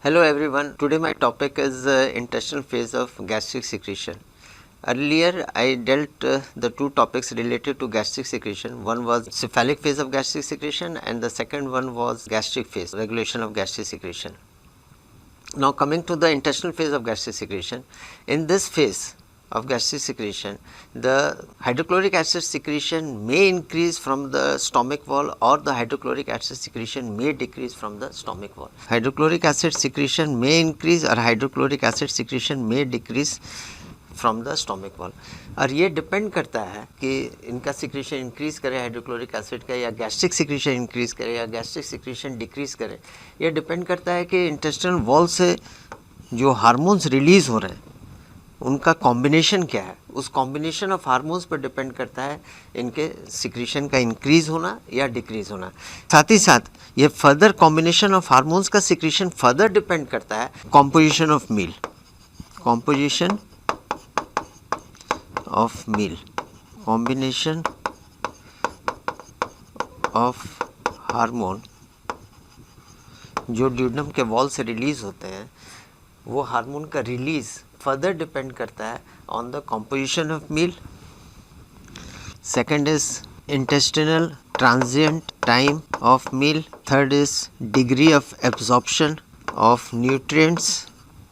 Hello everyone. Today my topic is intestinal phase of gastric secretion. Earlier I dealt the two topics related to gastric secretion. One was cephalic phase of gastric secretion and the second one was gastric phase, regulation of gastric secretion. Now coming to the intestinal phase of gastric secretion, in this phase of gastric secretion, the hydrochloric acid secretion may increase from the stomach wall or the hydrochloric acid secretion may decrease from the stomach wall. Hydrochloric acid secretion may increase or hydrochloric acid secretion may decrease from the stomach wall और ये depend करता है कि इनका secretion increase करे hydrochloric acid का या gastric secretion increase करे या गैस्ट्रिक सिक्रीशन डिक्रीज़ करे. ये डिपेंड करता है कि इंटेस्टिनल वॉल से जो हार्मोन्स रिलीज़ हो रहे हैं उनका कॉम्बिनेशन क्या है. उस कॉम्बिनेशन ऑफ हार्मोन्स पर डिपेंड करता है इनके सिक्रीशन का इंक्रीज़ होना या डिक्रीज़ होना. साथ ही साथ ये फर्दर कॉम्बिनेशन ऑफ हार्मोन्स का सिक्रीशन फर्दर डिपेंड करता है कॉम्पोजिशन ऑफ मील. कॉम्पोजिशन of meal, combination of hormone जो ड्यूडेनम के वॉल से रिलीज़ होते हैं वो हार्मोन का रिलीज़ फर्दर डिपेंड करता है on the composition of meal. Second is intestinal transient time of meal. Third is degree of absorption of nutrients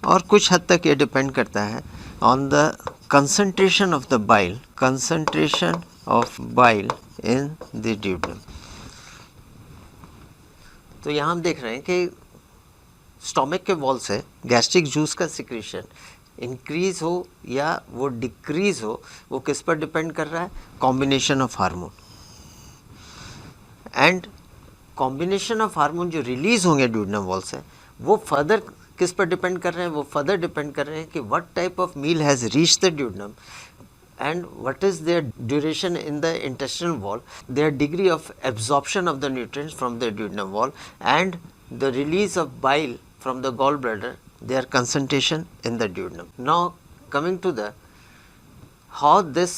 और कुछ हद तक ये डिपेंड करता है on the concentration of the bile in the duodenum. तो यहाँ हम देख रहे हैं कि स्टोमक के वॉल से गैस्ट्रिक जूस का सिक्रीशन इंक्रीज हो या वो डिक्रीज हो वो किस पर डिपेंड कर रहा है. Combination of hormone and combination of hormone जो रिलीज होंगे ड्यूडेनम वॉल से वो फर्दर किस पर डिपेंड कर रहे हैं. वो फर्दर डिपेंड कर रहे हैं कि what type of meal has reach the duodenum and what is their duration in the intestinal wall, their degree of absorption of the nutrients from the duodenum wall and the release of bile from the gall bladder, their concentration in the duodenum. Now coming to the how this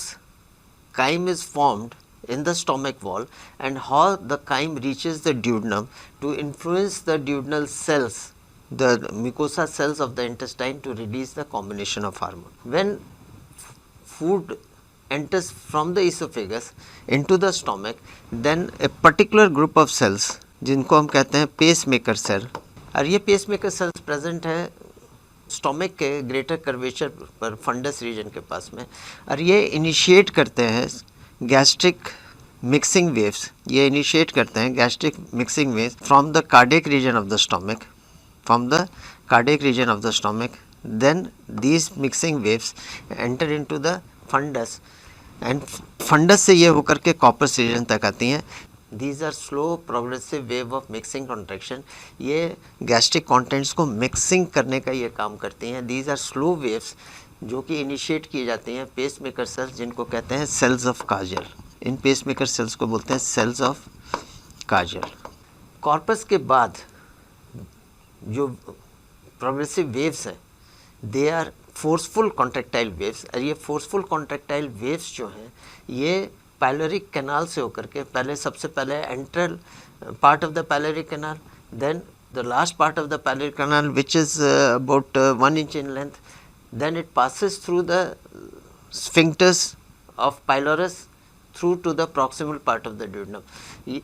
chyme is formed in the stomach wall and how the chyme reaches the duodenum to influence the duodenal cells, the mucosa cells of the intestine, to release the combination of hormone. When food enters from the esophagus into the stomach, then a particular group of cells जिनको हम कहते हैं pacemaker cell, और ये pacemaker cells present है stomach के greater curvature पर fundus region के पास में, और ये इनिशिएट करते हैं गैस्ट्रिक मिक्सिंग वेव्स. ये इनिशिएट करते हैं gastric mixing waves from the cardiac region of the stomach. From the cardiac region of the stomach, then these mixing waves enter into the fundus and fundus से ये होकर के corpus region तक आती हैं. These are slow progressive wave of mixing contraction. ये gastric contents को mixing करने का ये काम करती हैं. These are slow waves जो कि initiate की जाती हैं pacemaker cells जिनको कहते हैं cells of Kagel. In pacemaker cells को बोलते हैं cells of Kagel. Corpus के बाद जो प्रोग्रेसिव वेव्स हैं they are forceful contractile waves, और ये फोर्सफुल कॉन्ट्रैक्टाइल वेव्स जो हैं ये पाइलोरिक कैनाल से होकर के पहले सबसे पहले antral part of the pyloric canal, then the last part of the pyloric canal which is about 1 inch in length, then it passes through the sphincters of pylorus through to the proximal part of the duodenum.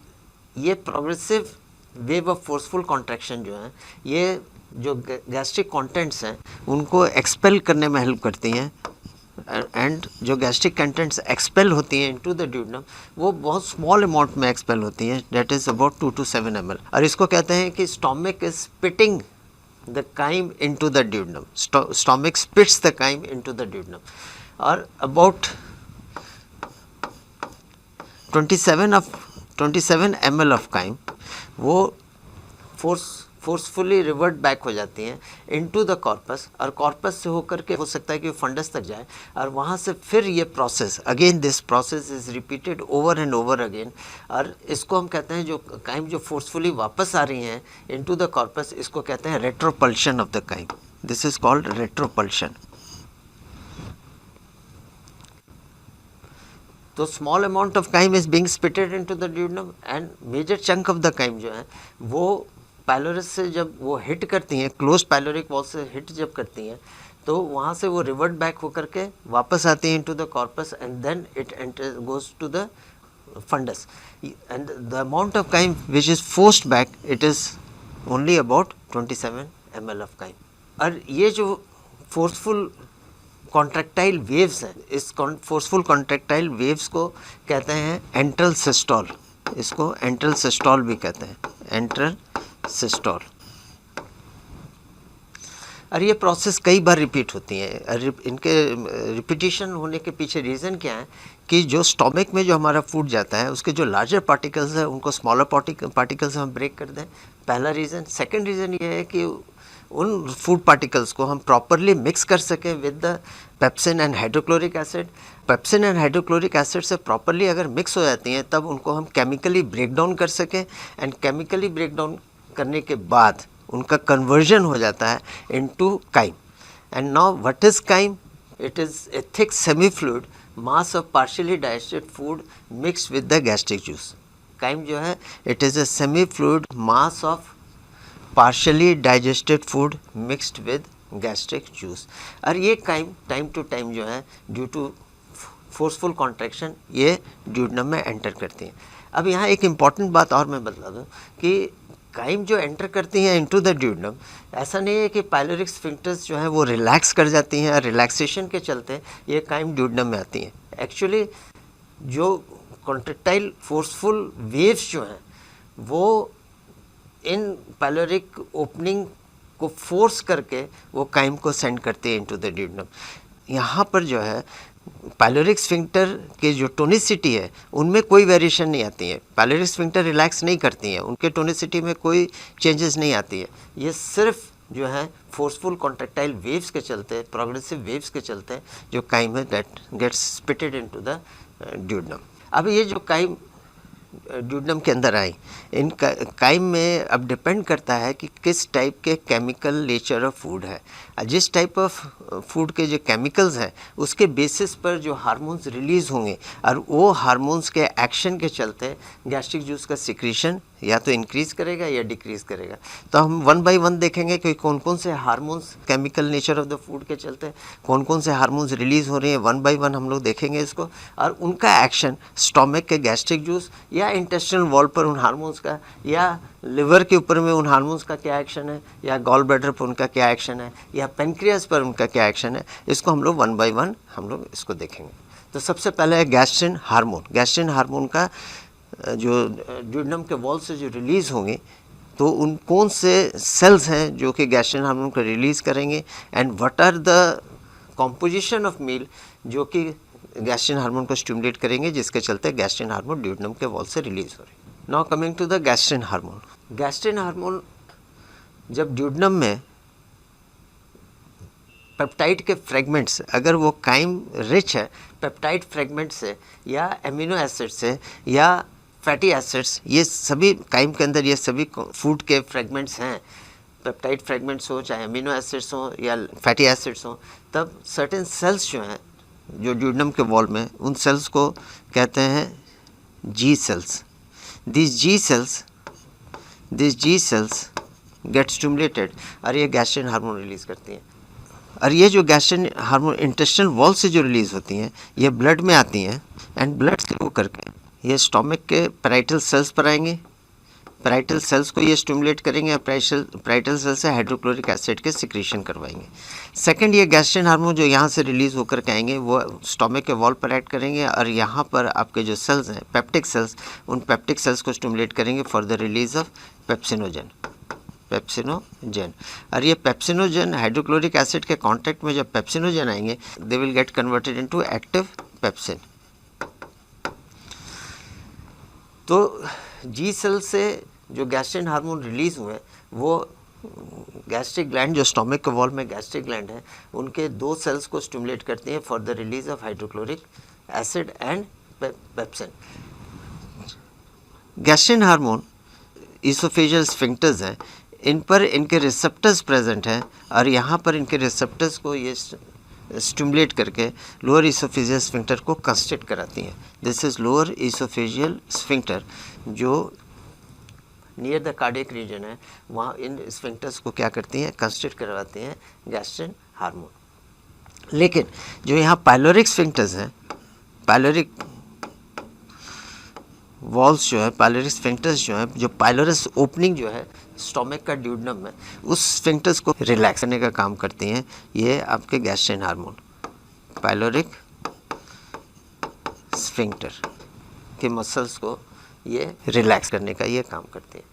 ये progressive wave of forceful contraction जो है ये जो gastric contents हैं उनको expel करने में help करती हैं, एंड जो गैस्ट्रिक कंटेंट्स एक्सपेल होती हैं इनटू द ड्यूडेनम वो बहुत स्मॉल अमाउंट में एक्सपेल होती हैं, that is about 2 to 7 ml. और इसको कहते हैं कि stomach is spitting the chyme into the duodenum. Stomach spits the chyme into the duodenum. और अबाउट 27 ml ऑफ काइम वो फोर्सफुली रिवर्ट बैक हो जाती हैं इनटू द कॉर्पस, और कॉर्पस से होकर के हो सकता है कि फंडस तक जाए, और वहाँ से फिर ये process again this process is repeated over and over again. और इसको हम कहते हैं जो काइम जो फोर्सफुली वापस आ रही हैं इनटू द कॉर्पस, इसको कहते हैं retropulsion of the chyme. This is called retropulsion. तो small amount of chyme is being spitted into the duodenum and major chunk of the chyme जो है वो पायलोरस से जब वो हिट करती हैं, क्लोज पायलोरिक वॉल से हिट जब करती हैं, तो वहाँ से वो रिवर्ट बैक होकर के वापस आती हैं into the corpus and then it enter goes to the fundus and the amount of chyme which is forced back it is only about 27 ml of chyme. और ये जो फोर्सफुल कॉन्ट्रैक्टाइल वेव्स हैं, इस फोर्सफुल कॉन्ट्रैक्टाइल वेव्स को कहते हैं enteral systole, इसको enteral systole भी कहते हैं, एंट्रल सिस्टोल। और ये प्रोसेस कई बार रिपीट होती है। इनके रिपीटिशन होने के पीछे रीज़न क्या है कि जो स्टोमक में जो हमारा फूड जाता है उसके जो लार्जर पार्टिकल्स हैं उनको स्मॉलर पार्टिकल्स हम ब्रेक कर दें, पहला रीज़न। सेकंड रीज़न ये है कि उन फूड पार्टिकल्स को हम प्रॉपरली मिक्स कर सकें with the pepsin and hydrochloric acid. Pepsin and hydrochloric acid से प्रॉपरली अगर मिक्स हो जाती हैं तब उनको हम केमिकली ब्रेक डाउन कर सकें, एंड केमिकली ब्रेक डाउन करने के बाद उनका कन्वर्जन हो जाता है into chyme. And now what is chyme? It is a thick semi fluid mass of partially digested food mixed with the gastric juice. Chyme जो है it is a semi fluid mass of partially digested food mixed with gastric juice. और ये time to time जो है due to forceful contraction ये duodenum में enter करती हैं। अब यहाँ एक इम्पॉर्टेंट बात और मैं बता दूँ कि काइम जो एंटर करती हैं इनटू द ड्यूडनम, ऐसा नहीं है कि पायलोरिक स्फिंक्टर्स जो हैं वो रिलैक्स कर जाती हैं और रिलैक्सेशन के चलते ये काइम ड्यूडनम में आती हैं। एक्चुअली जो कॉन्ट्रैक्टाइल फोर्सफुल वेव्स जो हैं वो इन पायलोरिक ओपनिंग को फोर्स करके वो काइम को सेंड करते हैं इनटू द ड्यूडनम। यहाँ पर जो है पायलोरिक स्फिंक्टर के जो टोनिसिटी है उनमें कोई वेरिएशन नहीं आती है। पायलोरिक स्फिंक्टर रिलैक्स नहीं करती हैं, उनके टोनिसिटी में कोई चेंजेस नहीं आती है। ये सिर्फ जो है फोर्सफुल कॉन्ट्रैक्टाइल वेव्स के चलते, प्रोग्रेसिव वेव्स के चलते जो काइम है that gets spitted into the duodenum. अब ये जो काइम ड्यूडनम के अंदर आई, इन काइम में अब डिपेंड करता है कि किस टाइप के केमिकल नेचर ऑफ फूड है। जिस टाइप ऑफ फूड के जो केमिकल्स हैं उसके बेसिस पर जो हार्मोन्स रिलीज़ होंगे और वो हार्मोन्स के एक्शन के चलते गैस्ट्रिक जूस का सिक्रीशन या तो इंक्रीज़ करेगा या डिक्रीज़ करेगा। तो हम वन बाय वन देखेंगे कि कौन कौन से hormones chemical nature of the food के चलते कौन कौन से हार्मोन्स रिलीज़ हो रहे हैं, वन बाय वन हम लोग देखेंगे इसको। और उनका एक्शन स्टोमक के गैस्ट्रिक जूस या इंटेस्टिनल वॉल पर उन हार्मोन्स का, या लिवर के ऊपर में उन हार्मोन्स का क्या एक्शन है, या गॉल ब्लैडर पर उनका क्या एक्शन है, या पेनक्रियास पर उनका क्या एक्शन है, इसको हम लोग वन बाय वन हम लोग इसको देखेंगे। तो सबसे पहले है गैस्ट्रिन हार्मोन। गैस्ट्रिन हार्मोन का जो ड्यूडनम के वॉल से जो रिलीज़ होंगे तो उन कौन से सेल्स हैं जो कि गैस्ट्रिन हार्मोन को रिलीज़ करेंगे, and what are the composition of meal जो कि गैस्ट्रिन हार्मोन को स्टिमुलेट करेंगे जिसके चलते गैस्ट्रिन हार्मोन ड्यूडनम के वॉल से रिलीज़ हो रही है। Now coming to the gastrin hormone. Gastrin hormone जब ड्यूडनम में पेप्टाइड के फ्रेगमेंट्स, अगर वो काइम रिच है पेप्टाइड फ्रेगमेंट से या एमिनो एसिड से या फैटी एसिड्स, ये सभी काइम के अंदर ये सभी फूड के फ्रेगमेंट्स हैं, पेप्टाइड फ्रेगमेंट्स हो चाहे एमिनो एसिड्स हो या फैटी एसिड्स हो, तब सर्टेन सेल्स जो हैं जो ड्यूडनम के वॉल में, उन सेल्स को कहते हैं G cells. This G cells get stimulated और ये गैस्ट्रिन हार्मोन रिलीज़ करती हैं। और ये जो गैस्ट्रिन हार्मोन इंटेस्टिनल वॉल से जो रिलीज़ होती हैं ये ब्लड में आती हैं, एंड ब्लड से हो करके ये स्टोमक के पैराइटल सेल्स पर आएंगे। पैराइटल सेल्स को ये स्टिमुलेट करेंगे और पैराइटल सेल से हाइड्रोक्लोरिक एसिड के सिक्रीशन करवाएंगे। सेकंड, ये गैस्ट्रिन हार्मोन जो यहाँ से रिलीज़ होकर के आएंगे वो स्टोमक के वॉल पर एक्ट करेंगे और यहाँ पर आपके जो सेल्स हैं पेप्टिक सेल्स, उन पेप्टिक सेल्स को स्टिमुलेट करेंगे for the release of pepsinogen. और ये पेप्सिनोजन हाइड्रोक्लोरिक एसिड के कांटेक्ट में जब पेप्सिनोजन आएंगे they will get converted into active pepsin. तो जी सेल से जो गैस्ट्रिन हार्मोन रिलीज़ हुए वो गैस्ट्रिक ग्लैंड, जो स्टोमक के वॉल में गैस्ट्रिक ग्लैंड है, उनके दो सेल्स को स्टिमुलेट करती हैं for the release of hydrochloric acid and pepsin. Gastrin hormone oesophageal sphincters हैं, इन पर इनके रिसेप्टर्स प्रेजेंट हैं और यहाँ पर इनके रिसेप्टर्स को ये स्टिमुलेट करके लोअर इसोफेजियल स्फिंक्टर को कंस्ट्रिक्ट कराती हैं। This is lower oesophageal sphincter जो नियर द कार्डियक रीजन है, वहाँ इन स्फिंक्टर्स को क्या करती हैं, कंस्ट्रिक्ट करवाती हैं गैस्ट्रिन हार्मोन। लेकिन जो यहाँ पाइलोरिक स्फिंक्टर्स हैं, पाइलोरिक वॉल्स जो है, पाइलोरिक स्फिंक्टर्स जो है, जो पाइलोरस ओपनिंग जो है स्टोमक का ड्यूडनम में, उस स्फिंक्टर्स को रिलैक्स करने का काम करती हैं ये आपके गैस्ट्रिन हार्मोन। पाइलोरिक स्फिंक्टर के मसल्स को ये रिलैक्स करने का ये काम करते हैं।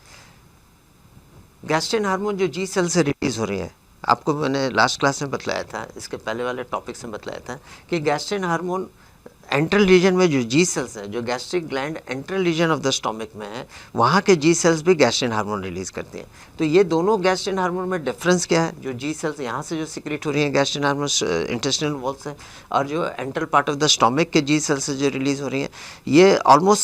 गैस्ट्रिन हार्मोन जो जी सेल से रिलीज हो रही है, आपको मैंने लास्ट क्लास में बतलाया था, इसके पहले वाले टॉपिक्स में बतलाया था कि गैस्ट्रिन हार्मोन एंट्रल रीजन में जो जी सेल्स हैं, जो gastric gland antral region of the stomach में है, वहाँ के जी सेल्स भी गैस्ट्रिन हार्मोन रिलीज करती हैं। तो ये दोनों गैस्ट्रिन हार्मोन में डिफरेंस क्या है, जो जी सेल्स यहाँ से जो सिक्रेट हो रही हैं गैस्ट्रिन हार्मोन इंटेस्टिनल वॉल से, और जो enteral part of the stomach के जी सेल्स से जो रिलीज हो रही हैं, ये ऑलमोस्ट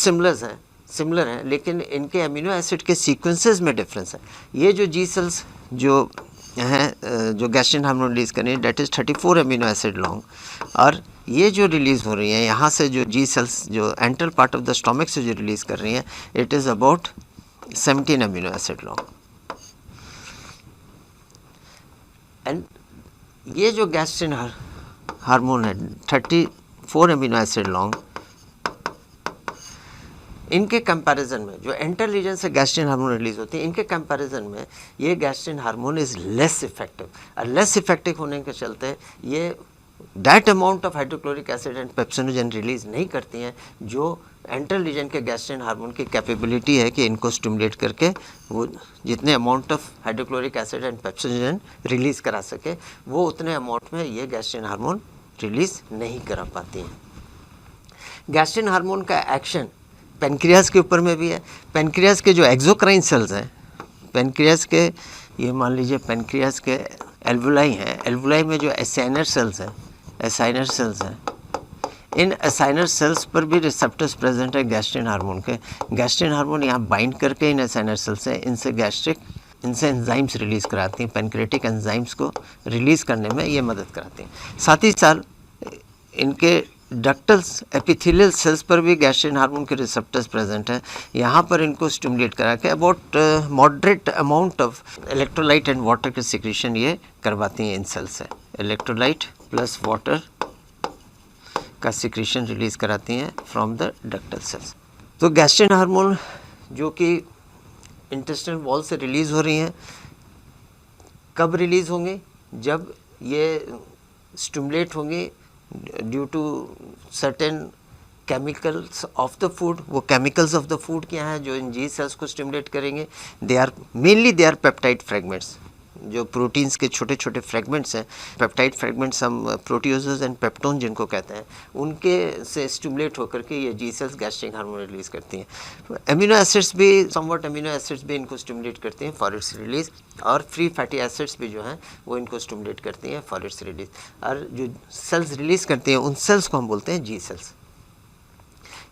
सिमिलर हैं, लेकिन इनके अमीनो एसिड के सीक्वेंसेस में डिफरेंस है। ये जो जी सेल्स जो हैं जो गैस्ट्रिन हार्मोन रिलीज़ कर रही है, that is 34 amino acid long, और ये जो रिलीज़ हो रही हैं यहाँ से जो जी सेल्स जो enteral part of the stomach से जो रिलीज़ कर रही हैं, it is about 17 amino acid long. And ये जो गैस्ट्रिन हार्मोन है 34 अमीनो एसिड लॉन्ग, इनके कंपैरिजन में जो एंटर रीजन से गैस्ट्रिन हार्मोन रिलीज होती है, इनके कंपैरिजन में ये gastrin hormone is less effective. और लेस इफेक्टिव होने के चलते ये that amount of hydrochloric acid and pepsinogen release नहीं करती हैं जो एंटर रीजन के गैस्ट्रिन हार्मोन की कैपेबिलिटी है कि इनको स्टिमुलेट करके वो जितने amount of hydrochloric acid and pepsinogen release करा सके, वो उतने अमाउंट में ये गैस्ट्रिन हार्मोन रिलीज़ नहीं करा पाती हैं। गैस्ट्रिन हार्मोन का एक्शन पेनक्रियाज के ऊपर में भी है। पेनक्रियाज के जो एक्सोक्राइन सेल्स हैं, पेनक्रियाज के ये मान लीजिए पेनक्रियाज के एल्वुलाई हैं, एल्वुलाई में जो एसाइनर सेल्स हैं, इन एसाइनर सेल्स पर भी रिसेप्टर्स प्रेजेंट है गैस्ट्रिन हार्मोन के। गैस्ट्रिन हार्मोन यहाँ बाइंड करके इन एसाइनर सेल्स से इनसे एंजाइम्स रिलीज़ कराती हैं, पेनक्रेटिक एंजाइम्स को रिलीज़ करने में ये मदद कराती हैं। साथ ही साथ इनके डक्टल्स एपिथेलियल सेल्स पर भी गैस्ट्रिन हार्मोन के रिसेप्टर्स प्रेजेंट हैं। यहाँ पर इनको स्टिमुलेट करा के about moderate amount of electrolyte and water के सिक्रेशन ये करवाती हैं इन सेल्स से। इलेक्ट्रोलाइट प्लस वाटर का सिक्रेशन रिलीज़ कराती हैं फ्रॉम द डक्टल सेल्स। तो गैस्ट्रिन हार्मोन जो कि इंटेस्टिनल वॉल से रिलीज़ हो रही हैं, कब रिलीज़ होंगे, जब ये स्टिमुलेट होंगे due to certain chemicals of the food. वो केमिकल्स ऑफ द फूड क्या हैं जो इन जी सेल्स को स्टिमुलेट करेंगे, दे आर पेप्टाइड फ्रेगमेंट्स, जो प्रोटीन्स के छोटे छोटे फ्रेगमेंट्स हैं। पेप्टाइड फ्रेगमेंट्स हम प्रोटियोजेज एंड पेप्टोन जिनको कहते हैं, उनके से स्टिमुलेट होकर के ये जी सेल्स गैस्ट्रिक हार्मोन रिलीज़ करती हैं। अमीनो एसिड्स भी, समवट अमीनो एसिड्स भी इनको स्टिमुलेट करती हैं फॉर इट्स रिलीज़, और फ्री फैटी एसिड्स भी जो हैं वो इनको स्टिमुलेट करती हैं फॉर इट्स रिलीज़। और जो सेल्स रिलीज़ करती हैं उन सेल्स को हम बोलते हैं जी सेल्स।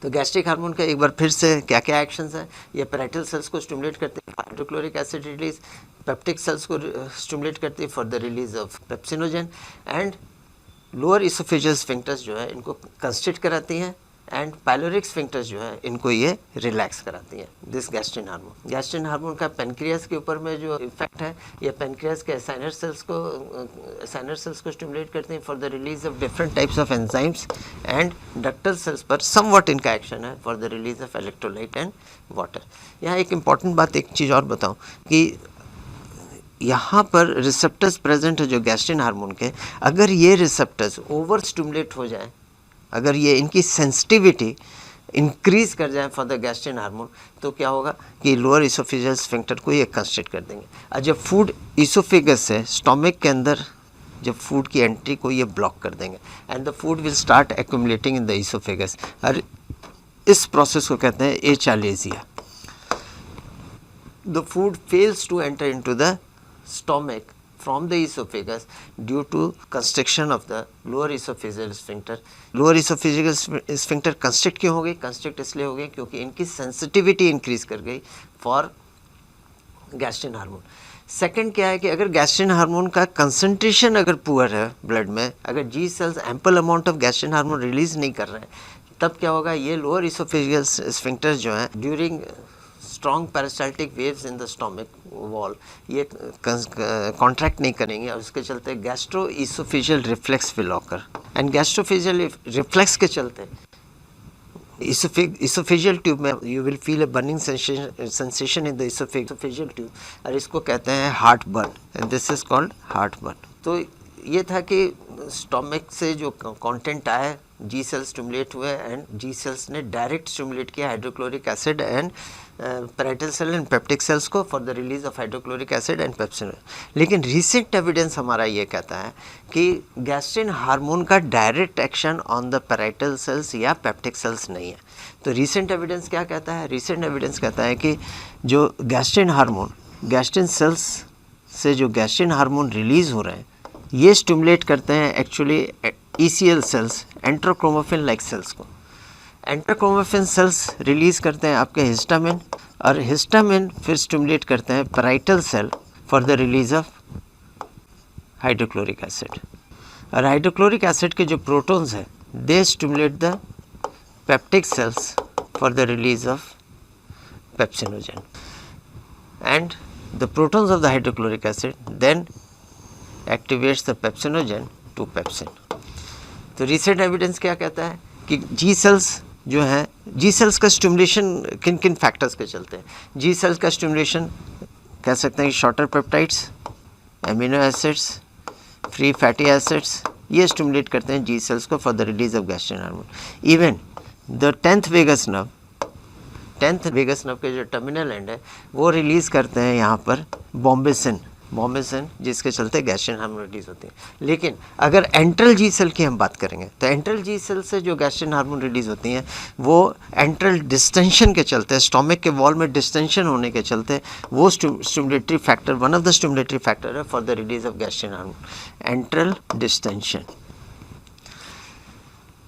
तो गैस्ट्रिक हार्मोन का एक बार फिर से क्या क्या एक्शंस हैं, ये पैराइटल सेल्स को स्टिमुलेट करते हैं, hydrochloric acid release, peptic cells को स्टिमुलेट करती है for the release of pepsinogen, and lower oesophageal sphincters जो है इनको कंस्ट्रिक्ट कराती हैं, एंड पाइलोरिक स्फिंक्टर्स जो है इनको ये रिलैक्स कराती हैं। दिस गैस्ट्रिन हार्मोन का पेनक्रियास के ऊपर में जो इफेक्ट है, ये पेनक्रियास के एसाइनर सेल्स को स्टिमुलेट करते हैं for the release of different types of enzymes, and ductal cells पर समवट इनका एक्शन है for the release of electrolyte and water. यहाँ एक इम्पॉर्टेंट बात, एक चीज़ और बताऊँ कि यहाँ पर रिसेप्टर्स प्रेजेंट है जो गैस्ट्रिन हार्मोन के, अगर ये रिसेप्टर्स ओवर स्टिमुलेट हो जाए, अगर ये इनकी सेंसिटिविटी इंक्रीज कर जाए फॉर द गैस्ट्रिन हार्मोन, तो क्या होगा कि लोअर इसोफेजियल स्फिंक्टर को ये कंस्ट्रिक्ट कर देंगे, और जब फूड इसोफेगस से स्टोमक के अंदर जब फूड की एंट्री को ये ब्लॉक कर देंगे, and the food will start accumulating in the oesophagus, और इस प्रोसेस को कहते हैं achalasia. The food fails to enter into the stomach from the esophagus due to constriction of the lower esophageal sphincter. Lower esophageal sphincter constrict क्यों हो गई? constrict इसलिए हो गई क्योंकि इनकी sensitivity increase कर गई for गैस्ट्रिन हार्मोन। सेकंड क्या है कि अगर गैस्ट्रिन हार्मोन का कंसंट्रेशन अगर पुअर है ब्लड में, अगर G cells ample amount of gastrin hormone release नहीं कर रहे हैं, तब क्या होगा, ये लोअर इसोफेजियल स्फिंक्टर्स जो हैं during strong peristaltic waves in the stomach wall ये कॉन्ट्रैक्ट नहीं करेंगे और उसके चलते gastro oesophageal reflex will occur. And gastroesophageal reflex के चलते इसोफेजियल ट्यूब में you will feel a burning sensation in the oesophageal tube और इसको कहते हैं heartburn and this is called heartburn. तो ये था कि स्टोमिक से जो कंटेंट आया जी सेल्स स्टिमुलेट हुए एंड जी सेल्स ने डायरेक्ट स्टिमुलेट किया hydrochloric acid and parietal cell and peptic cells को for the release of hydrochloric acid and pepsin. लेकिन रिसेंट एविडेंस हमारा ये कहता है कि गैस्ट्रिन हार्मोन का direct action on the parietal cells या पेप्टिक सेल्स नहीं है। तो रिसेंट एविडेंस क्या कहता है? रिसेंट एविडेंस कहता है कि जो गैस्ट्रिन हार्मोन, गैस्ट्रिन सेल्स से जो गैस्ट्रिन हार्मोन रिलीज़ हो रहे हैं ये स्टिमुलेट करते हैं actually ECL cells, enterochromaffin like cells को। एंट्रोक्रोमोफिन सेल्स रिलीज़ करते हैं आपके हिस्टामिन और हिस्टामिन फिर स्टिमुलेट करते हैं parietal cell for the release of hydrochloric acid. और हाइड्रोक्लोरिक एसिड के जो प्रोटॉन्स हैं they stimulate the peptic cells for the release of pepsinogen and the protons of the hydrochloric acid then activates the pepsinogen to pepsin। तो recent evidence क्या कहता है कि जी sales जो हैं, जी सेल्स का स्टिमुलेशन किन किन फैक्टर्स के चलते हैं? जी सेल्स का स्टिमुलेशन कह सकते हैं कि shorter peptides, amino acids, free fatty acids ये स्टिमुलेट करते हैं जी सेल्स को for the release of gastrin hormone. Even the 10th vagus nerve, 10th vagus nerve के जो टर्मिनल एंड है वो रिलीज़ करते हैं यहाँ पर बॉम्बेसिन, जिसके चलते गैस्ट्रिन हार्मोन रिलीज होती है। लेकिन अगर एंट्रल जी सेल की हम बात करेंगे तो एंट्रल जी सेल से जो गैस्ट्रिन हार्मोन रिलीज होती हैं वो एंट्रल डिस्टेंशन के चलते, स्टोमिक के वॉल में डिस्टेंशन होने के चलते वो stimulatory factor, one of the stimulatory factor है for the release of gastrin hormone, antral distension.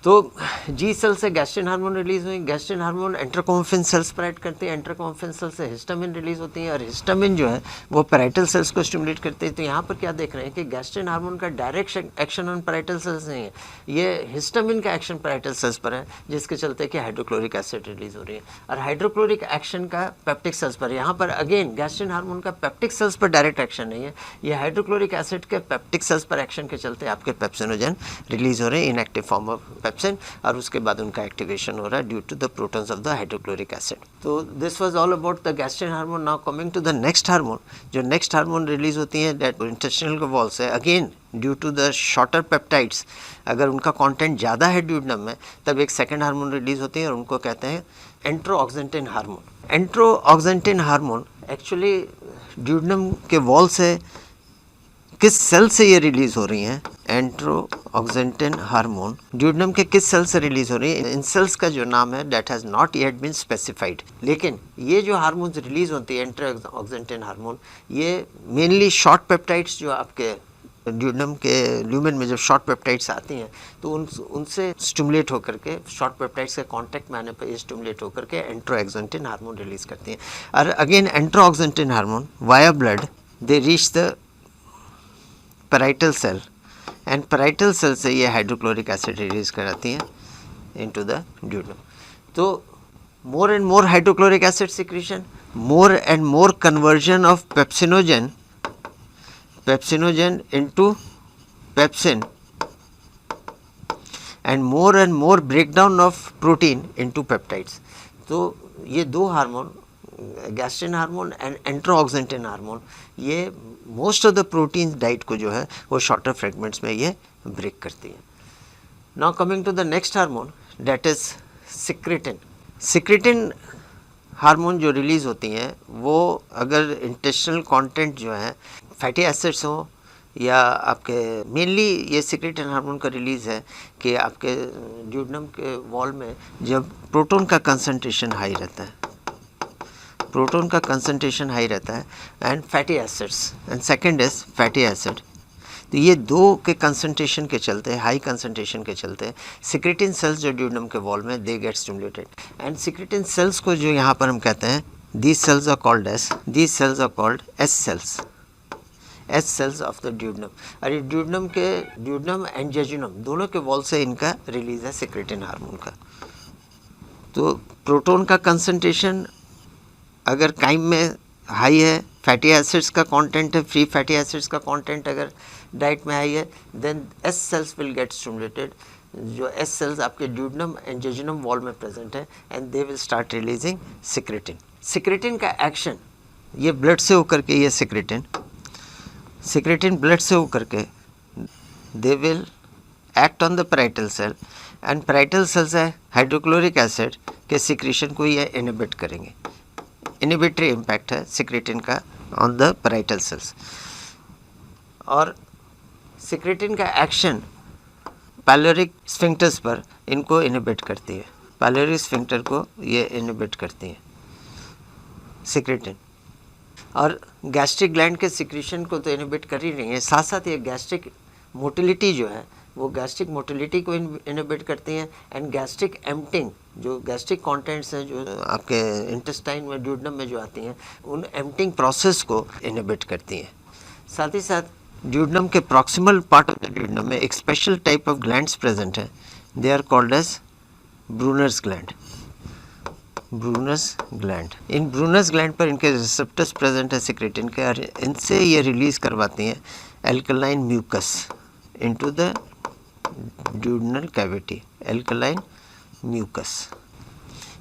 तो जी सेल से गैस्ट्रिन हार्मोन रिलीज हुई, gastrin hormone enterochromaffin cells spread करती है, एंट्रोक्रोमोफिन सेल से हिस्टामिन रिलीज होती है और हिस्टामिन जो है वो पैराइटल सेल्स को स्टिमुलेट करती है। तो यहाँ पर क्या देख रहे हैं कि गैस्ट्रिन हार्मोन का direct action on parietal cells नहीं है, ये हिस्टामिन का एक्शन पैराइटल सेल्स पर है जिसके चलते कि हाइड्रोक्लोरिक एसिड रिलीज हो रही है और हाइड्रोक्लोरिक एक्शन का पेप्टिक सेल्स पर। यहाँ पर अगेन गैस्ट्रिन हार्मोन का पेप्टिक सेल्स पर डायरेक्ट एक्शन नहीं है, ये हाइड्रोक्लोरिक एसिड के पेप्टिक सेल्स पर एक्शन के चलते आपके पेप्सिनोजन रिलीज हो रहे हैं, इनएक्टिव फॉर्म ऑफ पेप्सिन, और उसके बाद उनका एक्टिवेशन हो रहा है due to the protons of the hydrochloric acid. तो this was all about the gastrin hormone. Now coming to the next hormone, जो नेक्स्ट हार्मोन रिलीज होती है दैट इंटेस्टिनल वॉल से, again due to the shorter peptides, अगर उनका content ज़्यादा है duodenum में तब एक सेकेंड हार्मोन रिलीज होती है और उनको कहते हैं एंट्रोऑक्जेंटिन हार्मोन। एंट्रोऑक्जेंटिन हार्मोन एक्चुअली ड्यूडनम के वॉल से किस सेल से ये रिलीज हो रही हैं? एंट्रोऑक्जेंटिन हार्मोन ड्यूडनम के किस सेल से रिलीज हो रही है? इन सेल्स का जो नाम है that has not yet been specified. लेकिन ये जो हार्मोन्स रिलीज होती है एंट्रोऑक्जेंटिन हार्मोन, ये मेनली शॉर्ट पेप्टाइड्स जो आपके ड्यूडनम के ल्यूमेन में जब शॉर्ट पेप्टाइड्स आती हैं तो उनसे स्टिमुलेट होकर के, शॉर्ट पेप्टाइड्स के कांटेक्ट में आने पर ये स्टिमुलेट होकर के एंट्रोऑक्जेंटिन हार्मोन रिलीज करती हैं। और again enterooxyntin hormone via blood they reach the parietal cell and parietal cell से ये हाइड्रोक्लोरिक एसिड रिलीज कराती हैं इनटू द ड्यूडनम। तो more and more hydrochloric acid secretion, more and more conversion of pepsinogen into pepsin and more breakdown of protein into peptides। तो ये दो hormone, gastrin hormone and enterooxyntin hormone, ये most of the proteins diet को जो है वो shorter fragments में ये ब्रेक करती है। Now coming to the next hormone that is secretin. Secretin hormone जो रिलीज़ होती हैं वो अगर इंटेस्टिनल कंटेंट जो है फैटी एसिड्स हो या आपके, मेनली ये सिक्रेटिन हार्मोन का रिलीज़ है कि आपके ड्यूडनम के वॉल में जब प्रोटॉन का कंसंट्रेशन हाई रहता है, प्रोटॉन का कंसंट्रेशन हाई रहता है and fatty acids, and second is fatty acid. तो ये दो के कंसंट्रेशन के चलते, हाई कंसंट्रेशन के चलते सिक्रेटिन सेल्स जो ड्यूडनम के वॉल में they get stimulated and secretin cells को जो यहाँ पर हम कहते हैं these cells are called S cells, S cells of the duodenum। अरे ड्यूडनम एंड जेजुनम दोनों के वॉल से इनका रिलीज है सिक्रेटिन हार्मोन का। तो प्रोटॉन का कंसंट्रेशन अगर काइम में हाई है, फैटी एसिड्स का कंटेंट है, फ्री फैटी एसिड्स का कंटेंट अगर डाइट में हाई है, then S cells will get stimulated. जो एस सेल्स आपके ड्यूडनम एंड जेजुनम वॉल में प्रेजेंट है, and they will start releasing secretin. Secretin का एक्शन, ये ब्लड से होकर के, ये सिक्रेटिन ब्लड से होकर के they will act on the parietal cell, and parietal cells है हाइड्रोक्लोरिक एसिड के सिक्रीशन को ये इनहिबिट करेंगे। इनहिबिटरी इम्पैक्ट है सिक्रेटिन का ऑन द पैराइटल सेल्स। और सिक्रेटिन का एक्शन पाइलोरिक स्फिंक्टर्स पर इनको इनहिबिट करती है, पाइलोरिक स्फिंक्टर को ये इनहिबिट करती है सिक्रेटिन। और गैस्ट्रिक ग्लैंड के सिक्रीशन को तो इनहिबिट कर ही रही है, साथ साथ ये गैस्ट्रिक मोटिलिटी जो है वो गैस्ट्रिक मोटिलिटी को इनहिबिट करती हैं, एंड गैस्ट्रिक एम्प्टिंग, जो गैस्ट्रिक कंटेंट्स हैं जो आपके इंटेस्टाइन में, ड्यूडनम में जो आती हैं, उन एम्प्टिंग प्रोसेस को इनहिबिट करती हैं। साथ ही साथ ड्यूडनम के proximal part of the duodenum में एक special type of glands present है, they are called as Brunner's gland. Brunner's gland, इन ब्रूनर्स ग्लैंड पर इनके रिसेप्टर्स प्रेजेंट है सिक्रेटिन के, और इनसे ये रिलीज करवाती हैं alkaline mucus into the duodenal cavity, alkaline mucus.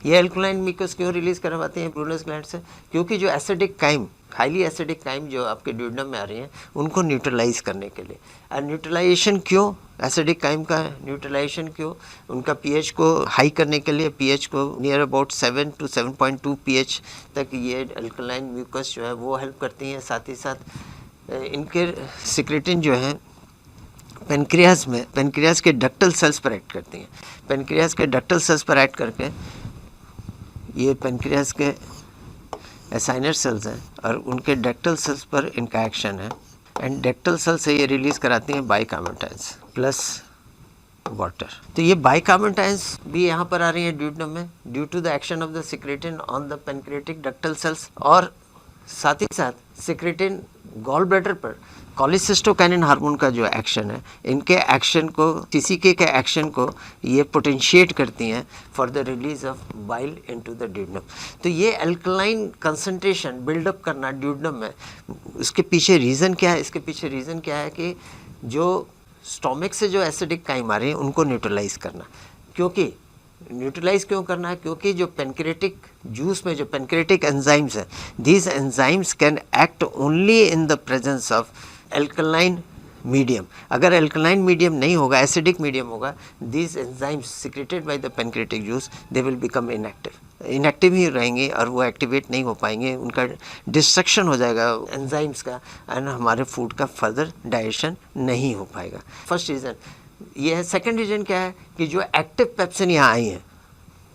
ये एल्कलाइन म्यूकस क्यों रिलीज करवाते हैं ब्रूनर्स ग्लैंड से? क्योंकि जो acidic chyme, highly acidic chyme जो आपके ड्यूडनम में आ रही हैं, उनको न्यूट्रलाइज करने के लिए। और न्यूट्रलाइजेशन क्यों, एसिडिक काइम का न्यूट्रलाइजेशन क्यों? उनका पीएच को हाई करने के लिए, पीएच को नियर अबाउट 7 to 7.2 पीएच तक ये एल्कलाइन म्यूकस जो है वो हेल्प करती हैं। साथ ही साथ इनके सिक्रेटिन जो है पेनक्रियास में, पेनक्रियास के डक्टल सेल्स पर एक्ट करती हैं। पेनक्रियास के डक्टल सेल्स पर एक्ट करके, ये पेनक्रियास के एसाइनर सेल्स हैं और उनके डक्टल सेल्स पर इनका एक्शन है, एंड डक्टल सेल से ये रिलीज कराती हैं बाइकार्बोटाइन्स प्लस वाटर। तो ये बाइकार्बोटाइन्स भी यहाँ पर आ रही हैं ड्यूडनम में due to the action of the secretin on the pancreatic ductal cells. और साथ ही साथ सिक्रेटिन गॉल ब्लैडर पर कॉलिसिस्टोकाइनिन हार्मोन का जो एक्शन है, इनके एक्शन को, टीसीके के एक्शन को ये पोटेंशिएट करती हैं for the release of bile into the duodenum. तो ये अल्कलाइन कंसंट्रेशन बिल्डअप करना ड्यूडनम में, उसके पीछे रीज़न क्या है? इसके पीछे रीज़न क्या है कि जो स्टोमक से जो एसिडिक काइम आ रही है उनको न्यूट्रलाइज करना। क्योंकि न्यूट्रलाइज क्यों करना है? क्योंकि जो पेनक्रियाटिक जूस में जो पेनक्रियाटिक एंजाइम्स हैं, these enzymes can act only in the presence of alkaline medium. अगर एल्कलाइन मीडियम नहीं होगा, एसिडिक मीडियम होगा, these enzymes secreted by the pancreatic juice they will become inactive ही रहेंगे और वो एक्टिवेट नहीं हो पाएंगे, उनका डिस्ट्रक्शन हो जाएगा एंजाइम्स का, एंड हमारे फूड का फर्दर डाइजेशन नहीं हो पाएगा। फर्स्ट रीज़न ये है। सेकेंड रीज़न क्या है कि जो एक्टिव पेप्सिन यहाँ आई हैं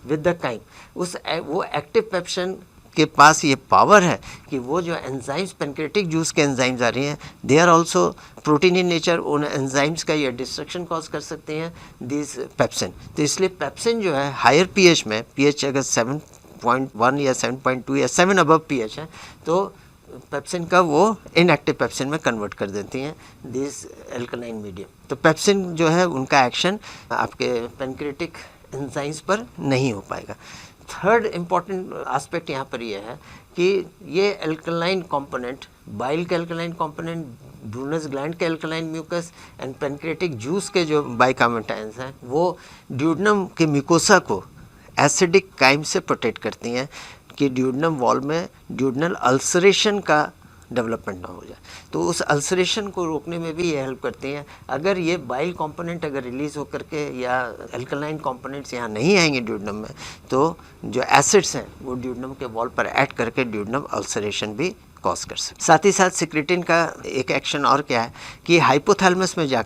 विद द काइम, वो एक्टिव पेप्सिन के पास ये पावर है कि वो जो एंजाइम्स, पेनक्रियाटिक जूस के एंजाइम्स आ रही हैं, they are also protein in nature, उन एंजाइम्स का ये डिस्ट्रक्शन कॉज कर सकते हैं दिस पेप्सिन। तो इसलिए पेप्सिन जो है हायर पीएच में, पीएच अगर 7.1 या 7.2 या 7 अबव पीएच है, तो पेप्सिन का वो इनएक्टिव पेप्सिन में कन्वर्ट कर देती हैं दिस एल्कलाइन मीडियम। तो पेप्सिन जो है उनका एक्शन आपके पेनक्रियाटिक एंजाइम्स पर नहीं हो पाएगा। थर्ड इम्पॉर्टेंट एस्पेक्ट यहाँ पर ये है कि ये एल्कलाइन कंपोनेंट, बाइल के एल्कलाइन कंपोनेंट, ब्रूनर्स ग्लैंड के alkaline mucus and pancreatic juice के जो बाइकार्बोटाइन्स हैं, वो ड्यूडनम के म्यूकोसा को एसिडिक काइम से प्रोटेक्ट करती हैं कि ड्यूडनम वॉल में ड्यूडनल अल्सरेशन का डेवलपमेंट ना हो जाए। तो उस अल्सरेशन को रोकने में भी ये हेल्प करती हैं। अगर ये बाइल कंपोनेंट अगर रिलीज़ होकर के या एल्कलाइन कंपोनेंट्स यहाँ नहीं आएंगे ड्यूडनम में, तो जो एसिड्स हैं वो ड्यूडनम के वॉल पर ऐड करके ड्यूडनम अल्सरेशन भी कॉज कर सकते। साथ ही साथ सिक्रेटिन का एक एक्शन और क्या है कि हाइपोथैलेमस में जा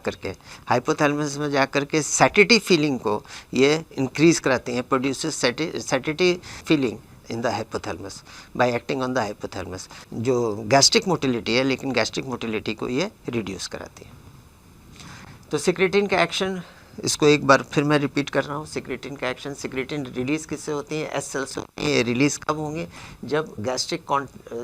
कर के सैटिटी फीलिंग को ये इंक्रीज़ कराती हैं, produces satiety feeling in the hypothalamus by acting on the hypothalamus. जो गैस्ट्रिक मोटिलिटी है, लेकिन गैस्ट्रिक मोटिलिटी को ये रिड्यूस कराती है। तो सिक्रेटिन का एक्शन, इसको एक बार फिर मैं रिपीट कर रहा हूँ। सिक्रेटिन का एक्शन, सिक्रेटिन रिलीज किससे होती है? एस सेल से। ये रिलीज़ कब होंगे? जब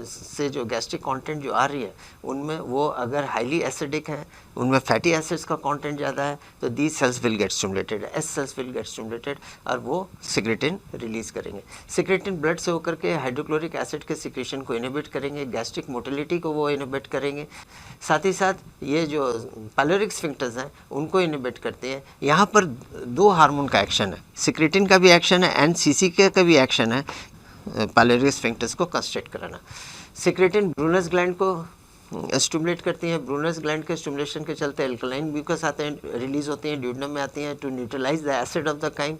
से जो गैस्ट्रिक कंटेंट जो आ रही है उनमें वो अगर हाईली एसिडिक है, उनमें फैटी एसिड्स का कंटेंट ज़्यादा है, तो these cells will get stimulated, S cells will get stimulated और वो सिक्रेटिन रिलीज़ करेंगे। सिक्रेटिन ब्लड से होकर के हाइड्रोक्लोरिक एसिड के सिक्रेशन को इनहिबिट करेंगे, गैस्ट्रिक मोटिलिटी को वो इनहिबिट करेंगे। साथ ही साथ ये जो पायलोरिक स्फिंक्टर्स हैं उनको इनहिबिट करते हैं। यहाँ पर दो हार्मोन का एक्शन है, सिक्रेटिन का भी एक्शन है एंड सीसीके का भी एक्शन है पायलोरिक स्फिंक्टर्स को कंस्ट्रक्ट कराना। सिक्रेटिन ब्रूनस ग्लैंड को स्टिमुलेट करती हैं। ब्रूनस ग्लैंड के स्टिमुलेशन के चलते एल्कलाइन म्यूकस आते हैं, रिलीज होते हैं, ड्यूडेनम में आती हैं to neutralize the acid of the chyme.